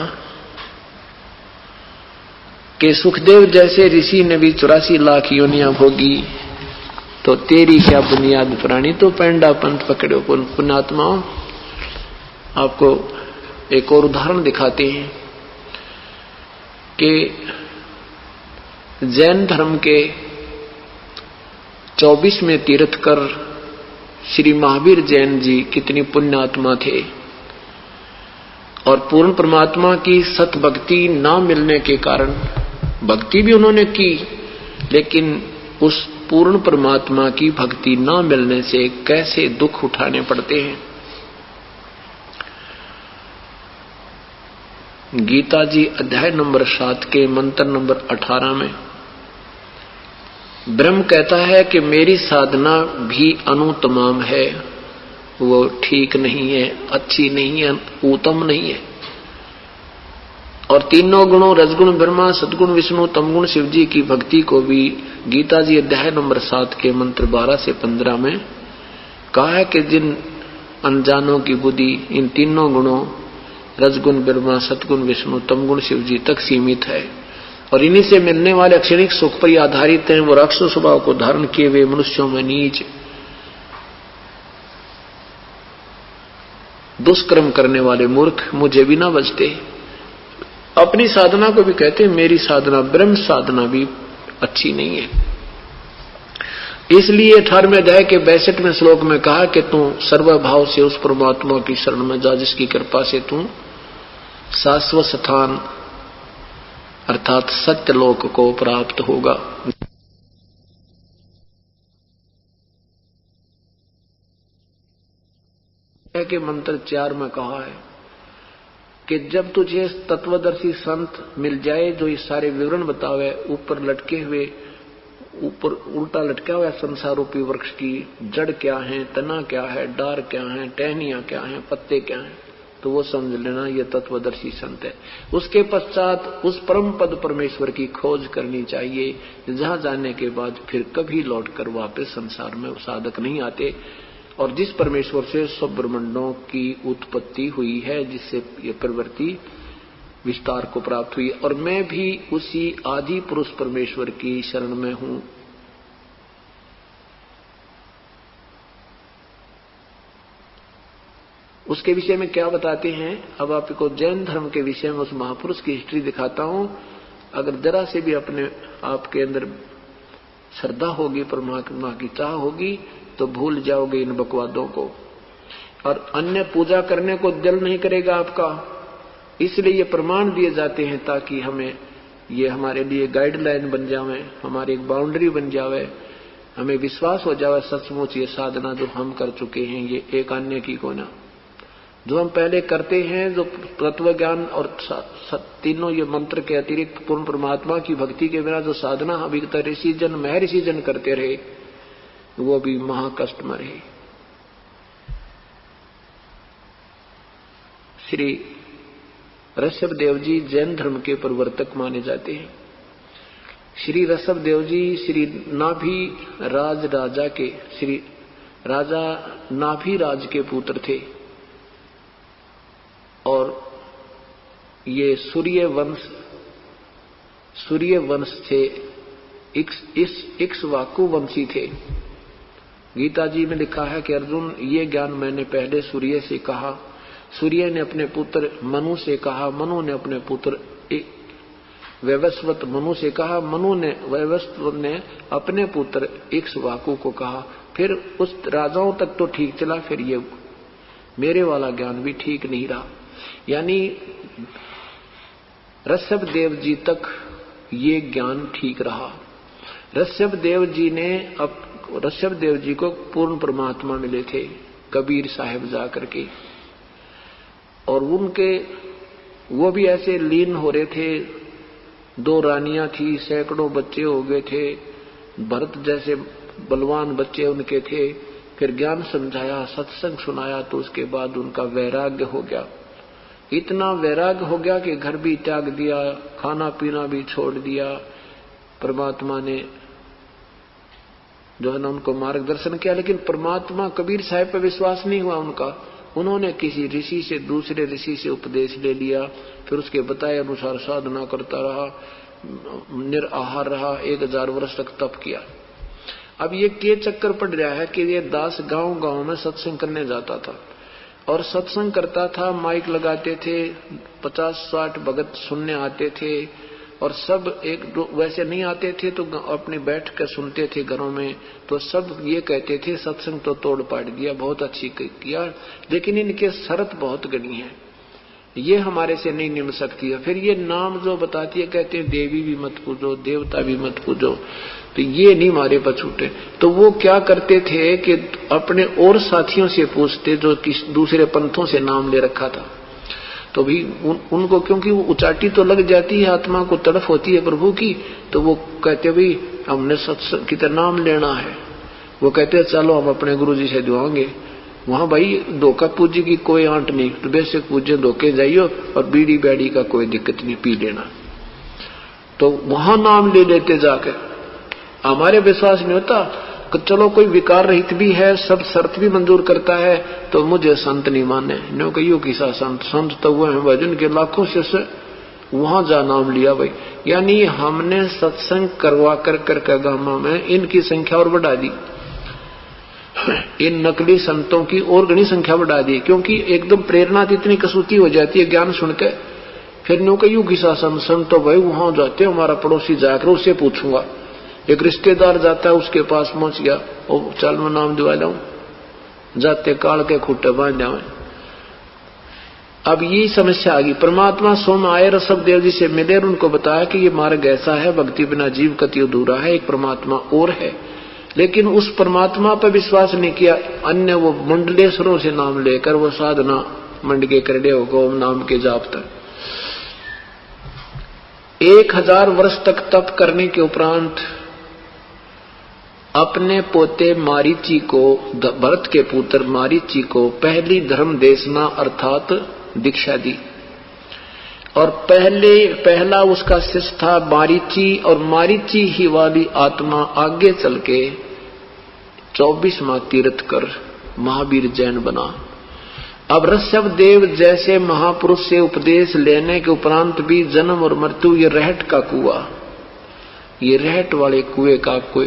कि सुखदेव जैसे ऋषि ने भी 84 लाख योनियां भोगी, तो तेरी क्या बुनियाद पुरानी तो पेंडा पंथ पकड़ो। पुण्यात्माओं, आपको एक और उदाहरण दिखाते हैं कि जैन धर्म के 24वें तीर्थकर श्री महावीर जैन जी कितनी पुण्यात्मा थे, और पूर्ण परमात्मा की सत भक्ति ना मिलने के कारण, भक्ति भी उन्होंने की लेकिन उस पूर्ण परमात्मा की भक्ति ना मिलने से कैसे दुख उठाने पड़ते हैं। गीता जी अध्याय नंबर 7 के मंत्र नंबर 18 में ब्रह्म कहता है कि मेरी साधना भी अनुतमाम है, वो ठीक नहीं है, अच्छी नहीं है, उत्तम नहीं है। और तीनों गुणों रजगुण ब्रह्मा, सदगुण विष्णु, तमगुण शिव जी की भक्ति को भी गीता जी अध्याय नंबर 7 के मंत्र 12 से 15 में कहा है कि जिन अनजानों की बुद्धि इन तीनों गुणों रजगुण ब्रह्मा, सदगुण विष्णु, तमगुण शिव जी तक सीमित है और इन्हीं से मिलने वाले क्षणिक सुख पर आधारित हैं, वो राक्षस स्वभाव को धारण किए हुए मनुष्यों में नीच दुष्कर्म करने वाले मूर्ख मुझे भी ना बचते। अपनी साधना को भी कहते हैं मेरी साधना ब्रह्म साधना भी अच्छी नहीं है। इसलिए 18वें अध्याय के 62वें श्लोक में कहा कि तू सर्वभाव से उस परमात्मा की शरण में जा जिसकी कृपा से तू शाश्वत स्थान अर्थात सत्यलोक को प्राप्त होगा। के मंत्र 4 में कहा है कि जब तुझे तत्वदर्शी संत मिल जाए जो ये सारे विवरण बतावे, ऊपर लटके हुए ऊपर उल्टा लटका हुआ संसार रूपी वृक्ष की जड़ क्या है, तना क्या है, डार क्या है, टहनियां क्या है, पत्ते क्या हैं, तो वो समझ लेना ये तत्वदर्शी संत है। उसके पश्चात उस परम पद परमेश्वर की खोज करनी चाहिए, जहां जाने के बाद फिर कभी लौटकर वापस संसार में साधक नहीं आते। और जिस परमेश्वर से सब ब्रह्मांडों की उत्पत्ति हुई है, जिससे ये प्रवृत्ति विस्तार को प्राप्त हुई, और मैं भी उसी आदि पुरुष परमेश्वर की शरण में हूं। उसके विषय में क्या बताते हैं, अब आपको जैन धर्म के विषय में उस महापुरुष की हिस्ट्री दिखाता हूं। अगर जरा से भी अपने आपके अंदर श्रद्धा होगी, परमात्मा की चाह होगी, तो भूल जाओगे इन बकवादों को, और अन्य पूजा करने को दिल नहीं करेगा आपका। इसलिए ये प्रमाण दिए जाते हैं ताकि हमें ये हमारे लिए गाइडलाइन बन जावे, हमारी एक बाउंड्री बन जावे, हमें विश्वास हो जावे सचमुच ये साधना जो हम कर चुके हैं ये एक अन्य की कोना जो हम पहले करते हैं, जो तत्व ज्ञान और तीनों ये मंत्र के अतिरिक्त पूर्ण परमात्मा की भक्ति के बिना जो साधना अभी तक ऋषि जन महर्षि जन करते रहे, वो भी महाकष्ट में रहे। श्री ऋषभ देव जी जैन धर्म के प्रवर्तक माने जाते हैं। श्री ऋषभ देव जी श्री नाभि राज राजा के श्री राजा नाभि राज के पुत्र थे, और ये सूर्य वंश थे, इक्ष्वाकु वंशी थे। गीता जी में लिखा है कि अर्जुन ये ज्ञान मैंने पहले सूर्य से कहा, सूर्य ने अपने पुत्र मनु से कहा, मनु ने अपने पुत्र वैवस्वत मनु से कहा, मनु ने वैवस्वत ने अपने पुत्र इक्ष्वाकु को कहा। फिर उस राजाओं तक तो ठीक चला, फिर ये मेरे वाला ज्ञान भी ठीक नहीं रहा। यानी ऋषभ देव जी तक ये ज्ञान ठीक रहा। ऋषभ देव जी को पूर्ण परमात्मा मिले थे कबीर साहिब जा करके, और उनके वो भी ऐसे लीन हो रहे थे। 2 रानियां थी, सैकड़ों बच्चे हो गए थे, भरत जैसे बलवान बच्चे उनके थे। फिर ज्ञान समझाया, सत्संग सुनाया, तो उसके बाद उनका वैराग्य हो गया। इतना वैराग्य हो गया कि घर भी त्याग दिया, खाना पीना भी छोड़ दिया। परमात्मा ने जो है ना उनको मार्गदर्शन किया, लेकिन परमात्मा कबीर साहिब पर विश्वास नहीं हुआ उनका। उन्होंने किसी ऋषि से, दूसरे ऋषि से उपदेश ले लिया, फिर उसके बताए अनुसार साधना करता रहा, निराहार रहा, 1000 वर्ष तक तप किया। अब ये के चक्कर पड़ रहा है कि ये दास गांव में सत्संग करने जाता था, और सत्संग करता था, माइक लगाते थे, 50-60 भगत सुनने आते थे, और सब एक वैसे नहीं आते थे तो अपने बैठ कर सुनते थे घरों में। तो सब ये कहते थे सत्संग तो तोड़ पाट दिया, बहुत अच्छी किया, लेकिन इनके शर्त बहुत गणी है, ये हमारे से नहीं निम सकती है। फिर ये नाम जो बताती है, कहते हैं देवी भी मत पूजो, देवता भी मत पूजो, तो ये नहीं हमारे पर छूटे। तो वो क्या करते थे कि अपने और साथियों से पूछते जो किस दूसरे पंथों से नाम ले रखा था, तो भी उनको क्योंकि वो उचाटी तो लग जाती है, आत्मा को तड़फ होती है प्रभु की, तो वो कहते भाई हमने सत्संग की तरह नाम लेना है। वो कहते चलो हम अपने गुरु जी से दुआएंगे। वहां भाई धोखा पूजी की कोई आंट नहीं, तो बेशक पूजे धोखे जाइयो, और बीड़ी बैड़ी का कोई दिक्कत नहीं, पी लेना। तो वहां नाम ले लेते जाकर। हमारे विश्वास नहीं होता कि चलो कोई विकार रहित भी है, सब शर्त भी मंजूर करता है, तो मुझे संत नहीं माने। नो कहियो किसा संत तो वो है भजन के लाखों से वहां जा नाम लिया भाई। यानी हमने सत्संग करवा कर गामा में इनकी संख्या और बढ़ा दी। इन नकली संतों की और घनी संख्या बढ़ा दी, क्योंकि एकदम प्रेरणा इतनी कसूती हो जाती है ज्ञान सुन के। फिर न्यू कयू की शासन संतो भाई वहां जाते, हमारा पड़ोसी जाकर उससे पूछूंगा। एक रिश्तेदार जाता है, उसके पास पहुंच गया, और चल मैं नाम दिवा लाऊं, जाते काल के खूटे बांध जावे। अब ये समस्या आ गई। परमात्मा स्वयं आए, ऋषभदेव जी से मिले और उनको बताया कि ये मार्ग ऐसा है, भक्ति बिना जीव कति अधूरा है, एक परमात्मा और है। लेकिन उस परमात्मा पर विश्वास नहीं किया, अन्य वो मंडलेश्वरों से नाम लेकर वो साधना मंडके कर दे ओम नाम के जाप तक 1000 वर्ष तक तप करने के उपरांत अपने पोते मारीची को, भरत के पुत्र मारीची को पहली धर्म देशना अर्थात दीक्षा दी। और पहला उसका शिष्य था मारीची, और मारीची ही वाली आत्मा आगे चल के 24वां तीर्थ कर महावीर जैन बना। अब ऋषभदेव जैसे महापुरुष से उपदेश लेने के उपरांत भी जन्म और मृत्यु, ये रहट का कुआं, ये रहट वाले कुएं का आपको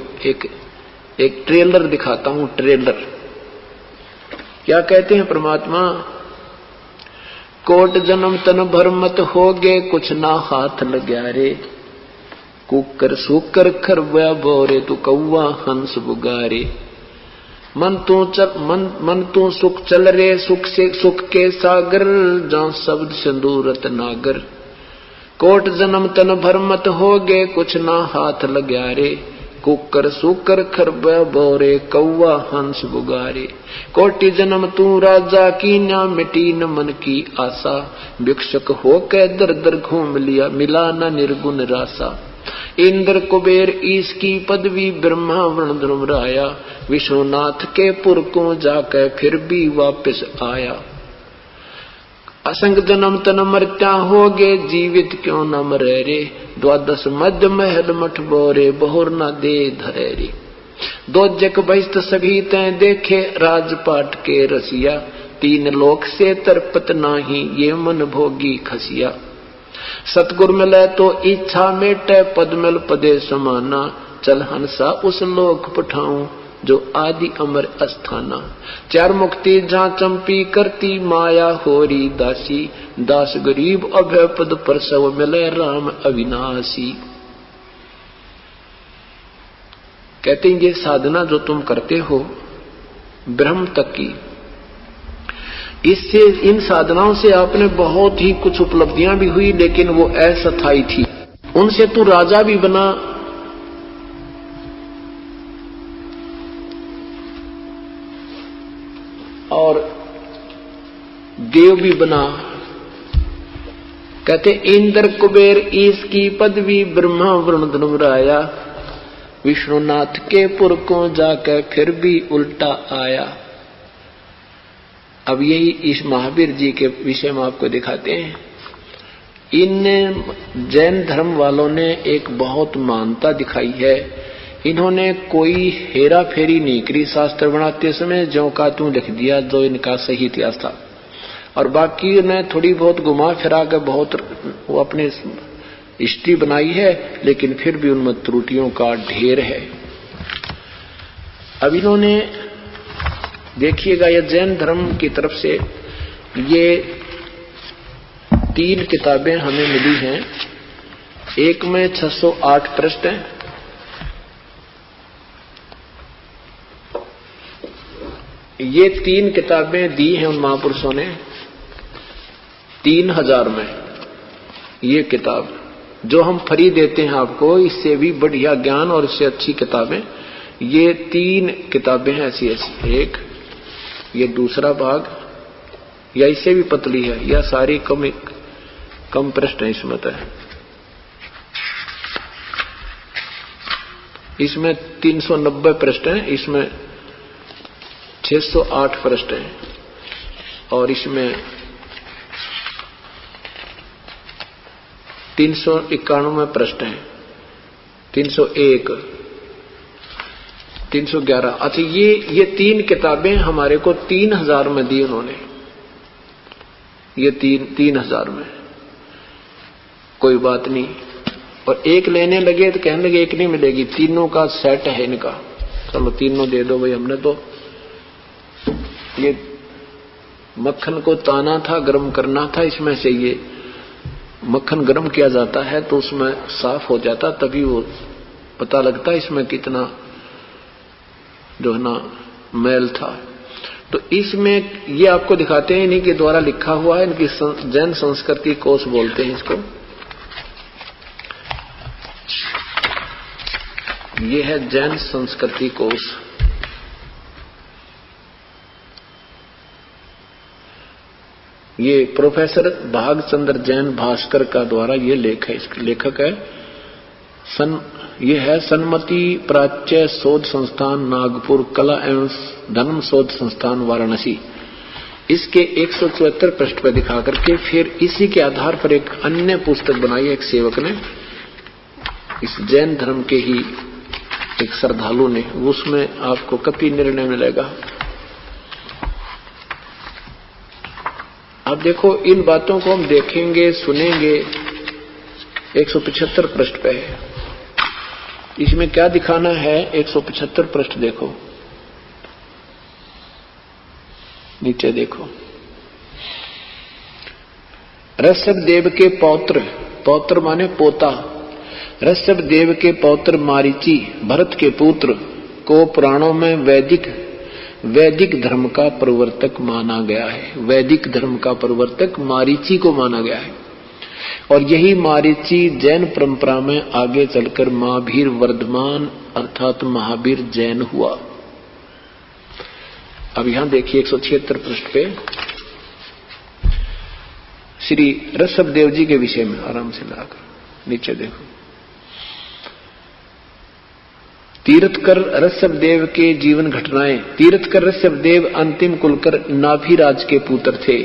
एक ट्रेलर दिखाता हूं। ट्रेलर क्या कहते हैं परमात्मा, कोट जन्म तन भर मत होगे, कुछ ना हाथ लग्या रे, कुकर सुकर खरबा बोरे, तू कौवा हंस बुगारे, मन तू सुख चल रे, सुख से सुख के सागर, जहां शब्द सिंदूरत नागर, कोट जन्म तन भर मत होगे, कुछ ना हाथ लग्या रे, कुकर सुकर खरबा बोरे, कौवा हंस बुगारे, कोटि जन्म तू राजा की ना, मिटी न मन की आशा, भिक्षक हो के दर दर घूम लिया, मिला न निर्गुण रासा, इंद्र कुबेर ईश की पदवी, ब्रह्मा वर्ण धर्मराया, विश्वनाथ के पुर को जाकर फिर भी वापस आया, असंग जन्म तन मरत्या होगे, जीवित क्यों न मरे रे, द्वादश मध्य महल मठ बोरे, बहुर न दे धरे रे, दो जग बहिष्ट सभी तय देखे, राजपाट के रसिया, 3 लोक से तरपत नाही, ये मन भोगी खसिया, सतगुर मिले तो इच्छा मेटे, पद मिल पदे समाना, चल हंसा उस लोक पठाऊं, जो आदि अमर अस्थाना, 4 मुक्ति जहां चंपी करती, माया होरी दासी, दास गरीब अभय पद पर सब मिले, राम अविनाशी। कहते हैं ये साधना जो तुम करते हो ब्रह्म तक की, इससे इन साधनाओं से आपने बहुत ही कुछ उपलब्धियां भी हुई, लेकिन वो अस्थायी थी। उनसे तू राजा भी बना, और देव भी बना। कहते इंद्र कुबेर ईश की पदवी, ब्रह्मा वरुण धर्मराया, विष्णुनाथ के पुर को जाकर फिर भी उल्टा आया। अब यही इस महावीर जी के विषय में आपको दिखाते हैं। इन जैन धर्म वालों ने एक बहुत मानता दिखाई है, इन्होंने कोई हेरा फेरी नहीं करी शास्त्र बनाते समय, जो का तू लिख दिया जो इनका सही इतिहास था, और बाकी ने थोड़ी बहुत घुमा फिरा कर बहुत वो अपने हिस्ट्री बनाई है, लेकिन फिर भी उनमें त्रुटियों का ढेर है। अब इन्होंने देखिएगा, ये जैन धर्म की तरफ से ये 3 किताबें हमें मिली हैं। एक में 608 पृष्ठ हैं, ये 3 किताबें दी हैं उन महापुरुषों ने 3000 में। ये किताब जो हम फ्री देते हैं आपको, इससे भी बढ़िया ज्ञान और इससे अच्छी किताबें, ये 3 किताबें हैं ऐसी ऐसी। एक ये दूसरा भाग, या इससे भी पतली है, या सारी कम पृष्ठ है इसमें तो है। इसमें 390 पृष्ठ हैं, इसमें 608 पृष्ठ हैं, और इसमें 391 पृष्ठ हैं, 301, 311। अच्छा, ये 3 किताबें हमारे को 3000 में दी उन्होंने। ये 3000 में, कोई बात नहीं। और एक लेने लगे तो कहने लगे एक नहीं मिलेगी, तीनों का सेट है इनका, चलो तीनों दे दो भाई हमने तो। ये मक्खन को ताना था, गर्म करना था, इसमें से ये मक्खन गर्म किया जाता है तो उसमें साफ हो जाता, तभी वो पता लगता इसमें कितना जो है ना मैल था। तो इसमें ये आपको दिखाते हैं, इन्हीं के द्वारा लिखा हुआ है, इनकी जैन संस्कृति कोश बोलते हैं इसको। ये है जैन संस्कृति कोश। ये प्रोफेसर भागचंद्र जैन भास्कर का द्वारा ये लेख है, इसके लेखक है ये है सन्मति प्राच्य शोध संस्थान नागपुर, कला एवं धर्म शोध संस्थान वाराणसी। इसके 174 पृष्ठ पर दिखा करके फिर इसी के आधार पर एक अन्य पुस्तक बनाई एक सेवक ने, इस जैन धर्म के ही एक श्रद्धालु ने, उसमें आपको कभी निर्णय मिलेगा। अब देखो इन बातों को हम देखेंगे सुनेंगे। 175 पृष्ठ पे है, इसमें क्या दिखाना है। 175 पृष्ठ देखो, नीचे देखो। ऋषभ देव के पौत्र, पौत्र माने पोता, ऋषभ देव के पौत्र मारीची भरत के पुत्र को पुराणों में वैदिक धर्म का प्रवर्तक माना गया है। वैदिक धर्म का प्रवर्तक मारीची को माना गया है, और यही मारीची जैन परंपरा में आगे चलकर महावीर वर्धमान अर्थात महावीर जैन हुआ। अब यहां देखिए 176 पृष्ठ पे श्री ऋषभ देव जी के विषय में आराम से लाकर नीचे देखो। तीर्थकर ऋषभ देव के जीवन घटनाएं। तीर्थकर ऋषभ देव अंतिम कुलकर नाभिराज के पुत्र थे।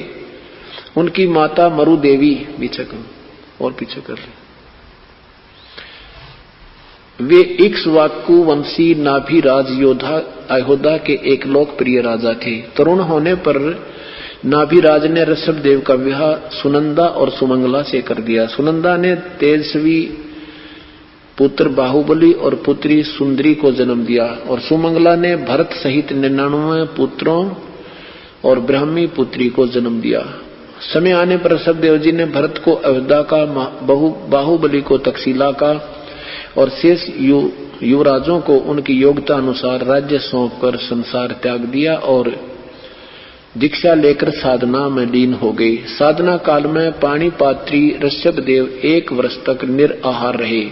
उनकी माता मरु देवी, पीछे कर वे इक्ष्वाकु वंशी नाभिराज योद्धा अयोध्या के एक लोकप्रिय राजा थे। तरुण होने पर नाभिराज ने ऋषभ देव का विवाह सुनंदा और सुमंगला से कर दिया। सुनंदा ने तेजस्वी पुत्र बाहुबली और पुत्री सुंदरी को जन्म दिया, और सुमंगला ने भरत सहित 99 पुत्रों और ब्राह्मी पुत्री को जन्म दिया। समय आने पर ऋषभ देव जी ने भरत को अयोध्या का, बाहुबली को तक्षशिला का और शेष युवराजों को उनकी योग्यता अनुसार राज्य सौंपकर संसार त्याग दिया और दीक्षा लेकर साधना में लीन हो गई। साधना काल में पाणिपात्री ऋषभ देव 1 वर्ष तक निराहार रहे।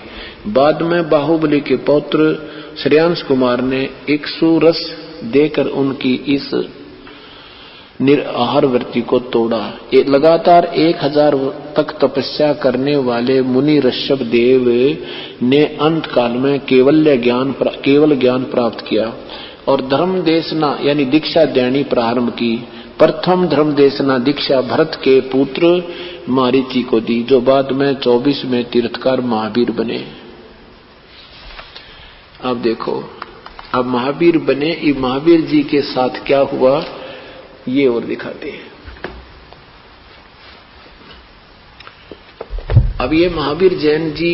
बाद में बाहुबली के पौत्र श्रेयांश कुमार ने इक्ष्वाकु रस देकर उनकी इस निराहार वृत्ति को तोड़ा। लगातार 1000 तक तपस्या करने वाले मुनि ऋषभ देव ने अंत काल में केवल ज्ञान प्राप्त किया और धर्म देशना यानी दीक्षा देनी प्रारंभ की। प्रथम धर्म देशना दीक्षा भरत के पुत्र मारीची को दी, जो बाद में 24 में तीर्थकार महावीर बने। अब देखो, अब महावीर बने, महावीर जी के साथ क्या हुआ ये और दिखाते हैं। अब ये महावीर जैन जी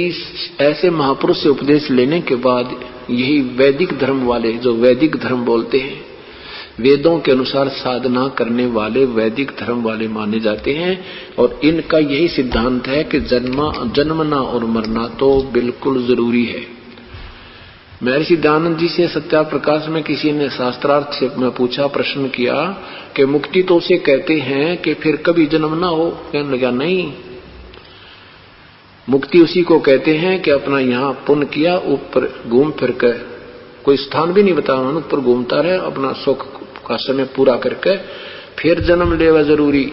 ऐसे महापुरुष से उपदेश लेने के बाद यही वैदिक धर्म वाले, जो वैदिक धर्म बोलते हैं, वेदों के अनुसार साधना करने वाले वैदिक धर्म वाले माने जाते हैं। और इनका यही सिद्धांत है कि जन्मना और मरना तो बिल्कुल जरूरी है। महर्षि दयानंद जी से सत्याप्रकाश में किसी ने शास्त्रार्थ से मैं पूछा, प्रश्न किया कि मुक्ति तो उसे कहते हैं कि फिर कभी जन्म ना हो। कहने लगा नहीं, मुक्ति उसी को कहते हैं कि अपना यहाँ पुण्य किया, ऊपर घूम फिर कर, कोई स्थान भी नहीं बताया उन्होंने, ऊपर घूमता रहे, अपना सुख का समय पूरा करके फिर जन्म लेवा जरूरी।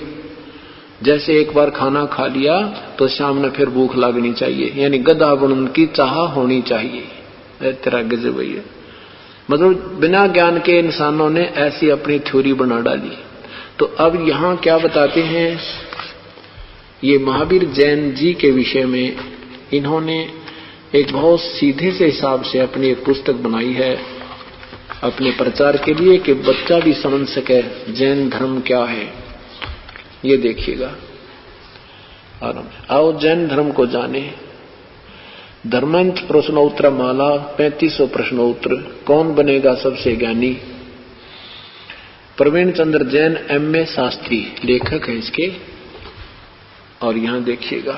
जैसे एक बार खाना खा लिया तो शाम में फिर भूख लगनी चाहिए, यानी गधा बनने की चाह होनी चाहिए। तेरा गजब भैया, मतलब बिना ज्ञान के इंसानों ने ऐसी अपनी थ्योरी बना डाली। तो अब यहाँ क्या बताते हैं, ये महावीर जैन जी के विषय में इन्होंने एक बहुत सीधे से हिसाब से अपनी एक पुस्तक बनाई है अपने प्रचार के लिए, कि बच्चा भी समझ सके जैन धर्म क्या है। ये देखिएगा आराम से, आओ जैन धर्म को जाने। धर्मांत प्रश्नोत्तर माला 3500 प्रश्नोत्तर। कौन बनेगा सबसे ज्ञानी। प्रवीण चंद्र जैन M.A. शास्त्री लेखक है इसके। और यहां देखिएगा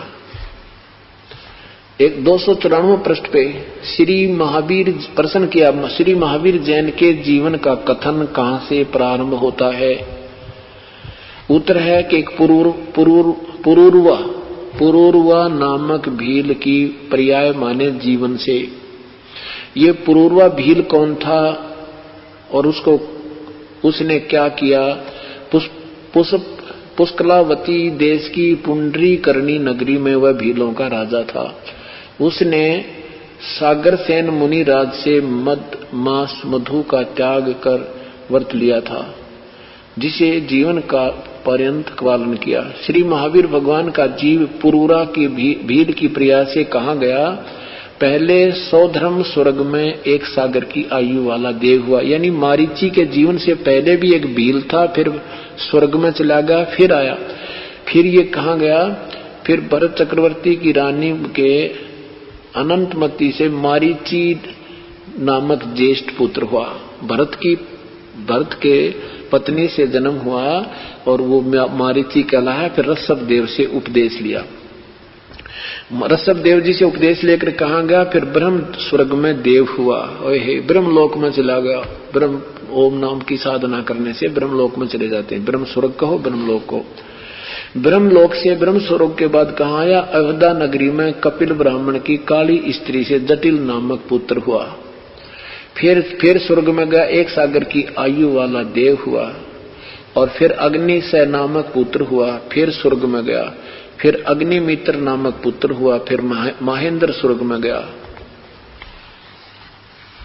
एक 294 पृष्ठ पे श्री महावीर प्रश्न किया, श्री महावीर जैन के जीवन का कथन कहां से प्रारंभ होता है? उत्तर है कि एक पुरूरवा नामक भील की पर्याय माने जीवन से। ये पुरूरवा भील कौन था और उसने क्या किया? पुष्कलावती देश की पुंडरीकर्णी नगरी में वह भीलों का राजा था। उसने सागरसेन मुनि राज से मांस मधु का त्याग कर व्रत लिया था, जिसे जीवन का पर्यंत पालन किया। श्री महावीर भगवान का जीव पुरूरा की भील की प्रिया से कहा गया। पहले 100 धर्म स्वर्ग में एक सागर की आयु वाला देव हुआ, यानी मारीची के जीवन से पहले भी एक भील था, फिर स्वर्ग में चला गया, फिर आया। फिर ये कहा गया, फिर भरत चक्रवर्ती की रानी के अनंतमती से मारीची नामक ज्येष्ठ पुत्र हुआ। भरत के पत्नी से जन्म हुआ और वो मारीची कहलाया। फिर ऋषभ देव से उपदेश लिया। ऋषभ देव जी से उपदेश लेकर कहा गया, फिर ब्रह्म स्वर्ग में देव हुआ। ओहे, ब्रह्म लोक में चला गया। ब्रह्म ओम नाम की साधना करने से ब्रह्म लोक में चले जाते हैं। ब्रह्म स्वर्ग कहो, ब्रह्म लोक कहो। ब्रह्म लोक से ब्रह्म स्वर्ग के बाद कहा आया, अवधा नगरी में कपिल ब्राह्मण की काली स्त्री से जटिल नामक पुत्र हुआ। फिर स्वर्ग में गया, एक सागर की आयु वाला देव हुआ। और फिर अग्निशय नामक पुत्र हुआ। फिर स्वर्ग में गया, फिर अग्निमित्र नामक पुत्र हुआ। फिर महेंद्र स्वर्ग में गया।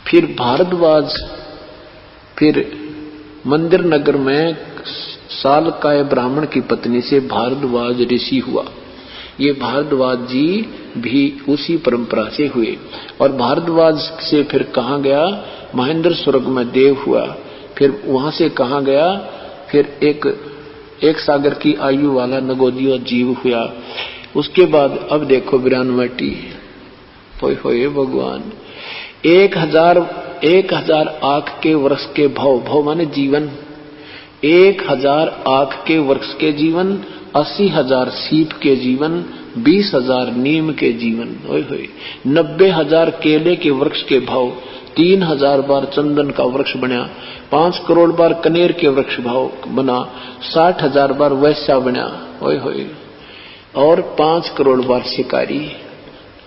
फिर भारद्वाज, फिर मंदिर नगर में सालकाय ब्राह्मण की पत्नी से भारद्वाज ऋषि हुआ। ये भारद्वाज जी भी उसी परंपरा से हुए। और भारद्वाज से फिर कहा गया, महेंद्र स्वर्ग में देव हुआ। फिर वहां से कहा गया, फिर एक सागर की आयु वाला नगोदिया जीव हुआ। उसके बाद अब देखो 92 होए भगवान। 1000 आंख के वर्ष के भव माने जीवन। 1000 आंख के वर्ष के जीवन, 80,000 सीप के जीवन, 20,000 नीम के जीवन। होए 90,000 केले के वृक्ष के भाव, 3,000 बार चंदन का वृक्ष बना, 5 करोड़ बार कनेर के वृक्ष भाव बना, 60,000 बार वैश्या बना। होए और 5 करोड़ बार शिकारी।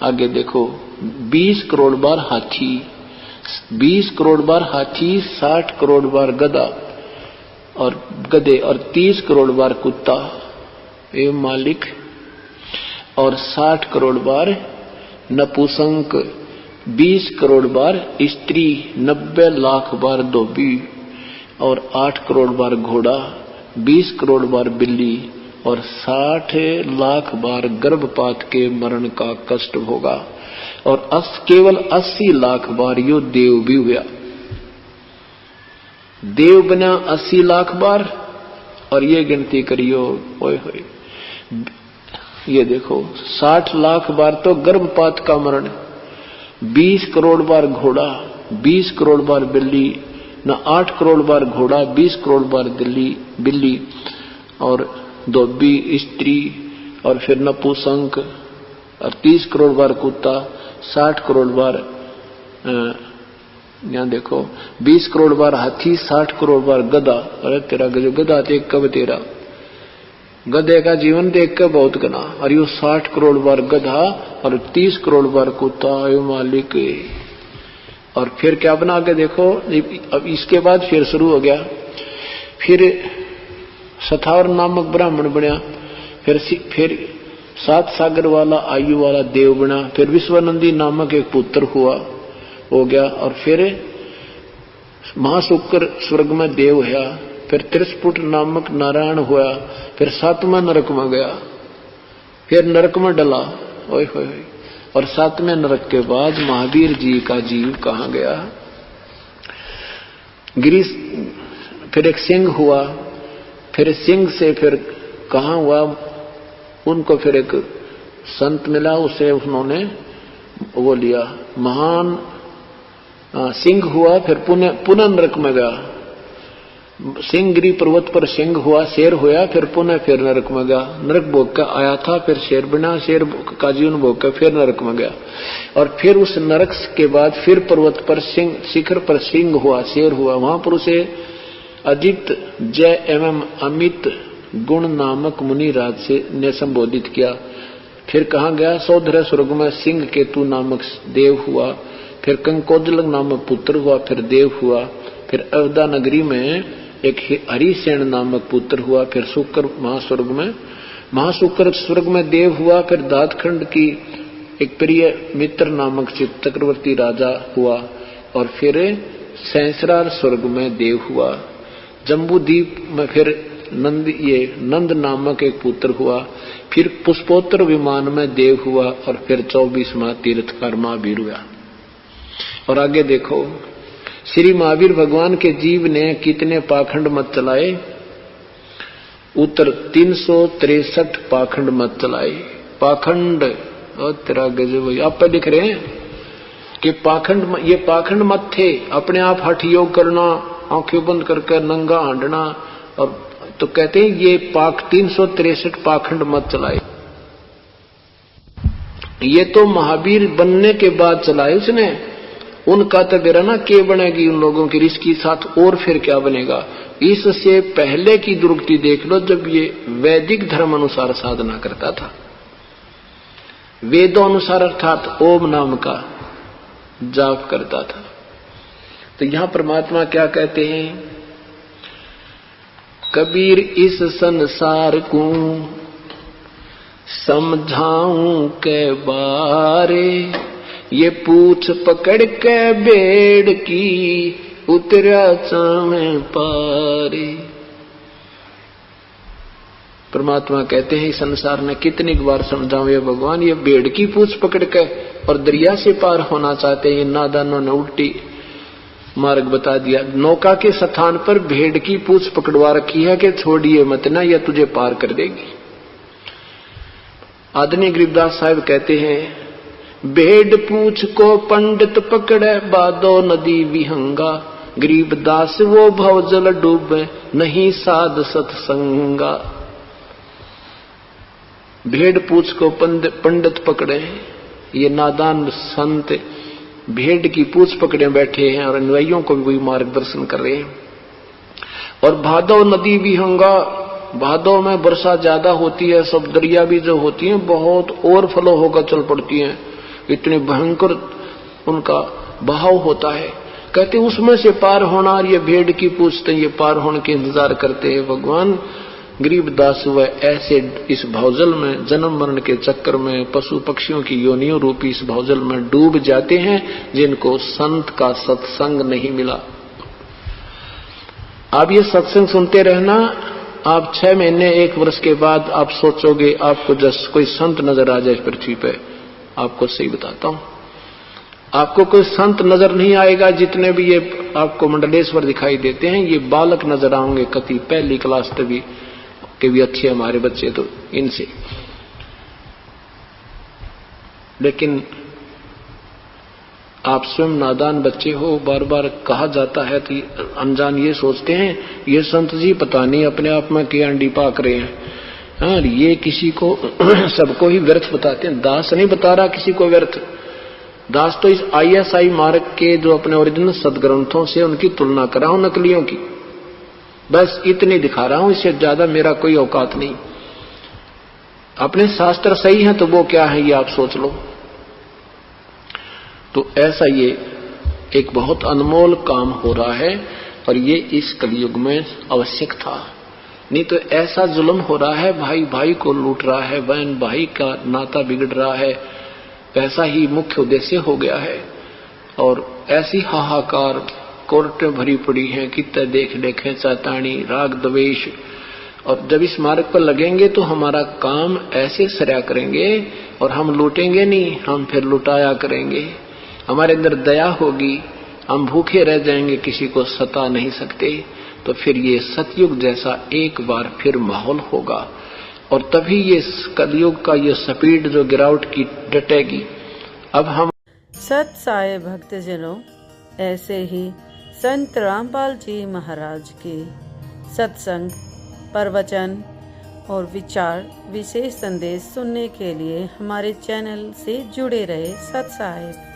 आगे देखो 20 करोड़ बार हाथी, 20 करोड़ बार हाथी, 60 करोड़ बार गधे और 30 करोड़ बार कुत्ता एवं मालिक, और 60 करोड़ बार नपुंसक, 20 करोड़ बार स्त्री, 90 लाख बार धोबी और 8 करोड़ बार घोड़ा, 20 करोड़ बार बिल्ली और 60 लाख बार गर्भपात के मरण का कष्ट होगा। और केवल 80 लाख बार यो देव भी हुआ। देव बना 80 लाख बार। और ये गिनती करियो, होए ये देखो 60 लाख बार तो गर्भपात का मरण, 20 करोड़ बार घोड़ा, 20 करोड़ बार बिल्ली, न 8 करोड़ बार घोड़ा, 20 करोड़ बार बिल्ली और धोबी स्त्री, और फिर नपुंसक और 30 करोड़ बार कुत्ता, 60 करोड़ बार यहाँ देखो 20 करोड़ बार हाथी, 60 करोड़ बार गधा। अरे तेरा गधा देख कब तेरा गधे का जीवन देख कर बहुत गना। और यो 60 करोड़ बार गधा और 30 करोड़ बार कुत्ता, यो मालिक। और फिर क्या बना के देखो, अब इसके बाद फिर शुरू हो गया। फिर सथावर नामक ब्राह्मण बना। फिर 7 सागर वाला आयु वाला देव बना। फिर विश्वानंदी नामक एक पुत्र हो गया। और फिर महाशुक्र स्वर्ग में देव हुआ। फिर त्रिस्पुट नामक नारायण हुआ। फिर 7वां नरक में गया। फिर नरक में डला। ओए होए। और 7वें नरक के बाद महावीर जी का जीव कहाँ गया? गिरीश। फिर एक सिंह हुआ। फिर सिंह से फिर कहाँ हुआ? उनको फिर एक संत मिला, उसे उन्होंने वो लिया, महान सिंह हुआ। फिर पुनः नरक में गया। सिंहगिरी पर्वत पर सिंह हुआ, शेर हुआ, फिर पुनः फिर नरक में गया, नरक भोग कर आया था, फिर शेर बना, शेर का जीवन भोग कर फिर नरक में गया, और फिर उस नरक के बाद फिर पर्वत पर सिंह, शिखर पर सिंह हुआ, शेर हुआ, वहां पर उसे अजित, जय एवं अमित गुण नामक मुनि राज से ने संबोधित किया। फिर कहा गया, सौधर स्वर्ग में सिंह केतु नामक देव हुआ, फिर कंकोजल नामक पुत्र हुआ, फिर देव हुआ, फिर अवधा नगरी में एक हरिसेन नामक पुत्र हुआ, फिर शुक्र महाशुक्र स्वर्ग में देव हुआ, फिर दादखंड की एक प्रिय मित्र नामक चक्रवर्ती राजा हुआ, और फिर सैंसरार स्वर्ग में देव हुआ। जम्बूद्वीप में फिर नंद नामक एक पुत्र हुआ, फिर पुष्पोत्तर विमान में देव हुआ, और फिर 24वां तीर्थकर महावीर हुआ। और आगे देखो, श्री महावीर भगवान के जीव ने कितने पाखंड मत चलाए? उत्तर 363 पाखंड मत चलाए। पाखंड और तेरा गजब भाई, आप पे लिख रहे हैं कि पाखंड, ये पाखंड मत थे, अपने आप हठ योग करना, आंखें बंद करके नंगा हांडना, और तो कहते हैं ये 363 पाखंड मत चलाए। ये तो महावीर बनने के बाद चलाए उसने। उनका तो बेरा ना के बनेगी उन लोगों की, इसके साथ और फिर क्या बनेगा। इससे पहले की दुर्गति देख लो, जब ये वैदिक धर्म अनुसार साधना करता था, वेदों अनुसार अर्थात ओम नाम का जाप करता था। तो यहां परमात्मा क्या कहते हैं, कबीर इस संसार को समझाऊं के बारे, ये पूछ पकड़ के बेड़ की उतरा चाहे पारे। परमात्मा कहते हैं इस संसार ने कितनी बार समझाऊं ये भगवान, ये बेड़ की पूछ पकड़ के और दरिया से पार होना चाहते हैं। ये नादानों ने उल्टी मार्ग बता दिया। नौका के स्थान पर भेड़ की पूछ पकड़वा रखी है कि छोड़िए मत ना, यह तुझे पार कर देगी। आदरणीय गरीबदास साहब कहते हैं, भेड़ पूछ को पंडित पकड़े बादो नदी विहंगा, गरीबदास वो भवजल डूबे नहीं साध सत्संगा। भेड़ पूछ को पंडित पकड़े, ये नादान संत भेड़ की पूछ पकड़े बैठे हैं और अनुयायियों को भी वही मार्गदर्शन कर रहे हैं। और भादो नदी विहंगा, भादो में वर्षा ज्यादा होती है, सब दरिया भी जो होती हैं बहुत ओवरफ्लो होकर चल पड़ती हैं, इतने भयंकर उनका बहाव होता है। कहते उसमें से पार होना, और ये भेड़ की पूछते ये पार होने के इंतजार करते हैं। भगवान गरीबदास वह ऐसे इस भवजल में, जन्म मरण के चक्कर में, पशु पक्षियों की योनियों रूपी इस भवजल में डूब जाते हैं, जिनको संत का सत्संग नहीं मिला। आप ये सत्संग सुनते रहना, आप 6 महीने 1 वर्ष के बाद आप सोचोगे आपको जैसे कोई संत नजर आ जाए पृथ्वी पे। आपको सही बताता हूं, आपको कोई संत नजर नहीं आएगा। जितने भी ये आपको मंडलेश्वर दिखाई देते हैं, ये बालक नजर आएंगे, कति पहली क्लास तक के भी अच्छे हमारे बच्चे तो इनसे। लेकिन आप स्वयं नादान बच्चे हो, बार बार कहा जाता है तो अनजान ये सोचते हैं ये संत जी पता नहीं अपने आप में क्या अंडी पाक रहे हैं। हाँ, ये किसी को सबको ही व्यर्थ बताते हैं। दास नहीं बता रहा किसी को व्यर्थ। दास तो इस ISI मार्ग के जो अपने ओरिजिनल सदग्रंथों से उनकी तुलना कर रहा हूं नकलियों की, बस इतनी दिखा रहा हूं, इससे ज्यादा मेरा कोई औकात नहीं। अपने शास्त्र सही हैं तो वो क्या है ये आप सोच लो। तो ऐसा ये एक बहुत अनमोल काम हो रहा है, और ये इस कलयुग में आवश्यक था। नहीं तो ऐसा जुल्म हो रहा है, भाई भाई को लूट रहा है, बहन भाई का नाता बिगड़ रहा है, पैसा ही मुख्य उद्देश्य हो गया है। और ऐसी हाहाकार कोर्टें भरी पड़ी हैं, कितने देख देखें चैतानी राग द्वेष। और जब इस मार्ग पर लगेंगे तो हमारा काम ऐसे सरिया करेंगे, और हम लूटेंगे नहीं, हम फिर लुटाया करेंगे। हमारे अंदर दया होगी, हम भूखे रह जाएंगे, किसी को सता नहीं सकते। तो फिर ये सतयुग जैसा एक बार फिर माहौल होगा, और तभी ये कलयुग का ये स्पीड जो गिरावट की डटेगी। अब हम सत साई भक्तजनों, ऐसे ही संत रामपाल जी महाराज के सत्संग, प्रवचन और विचार विशेष संदेश सुनने के लिए हमारे चैनल से जुड़े रहे। सत साहिब।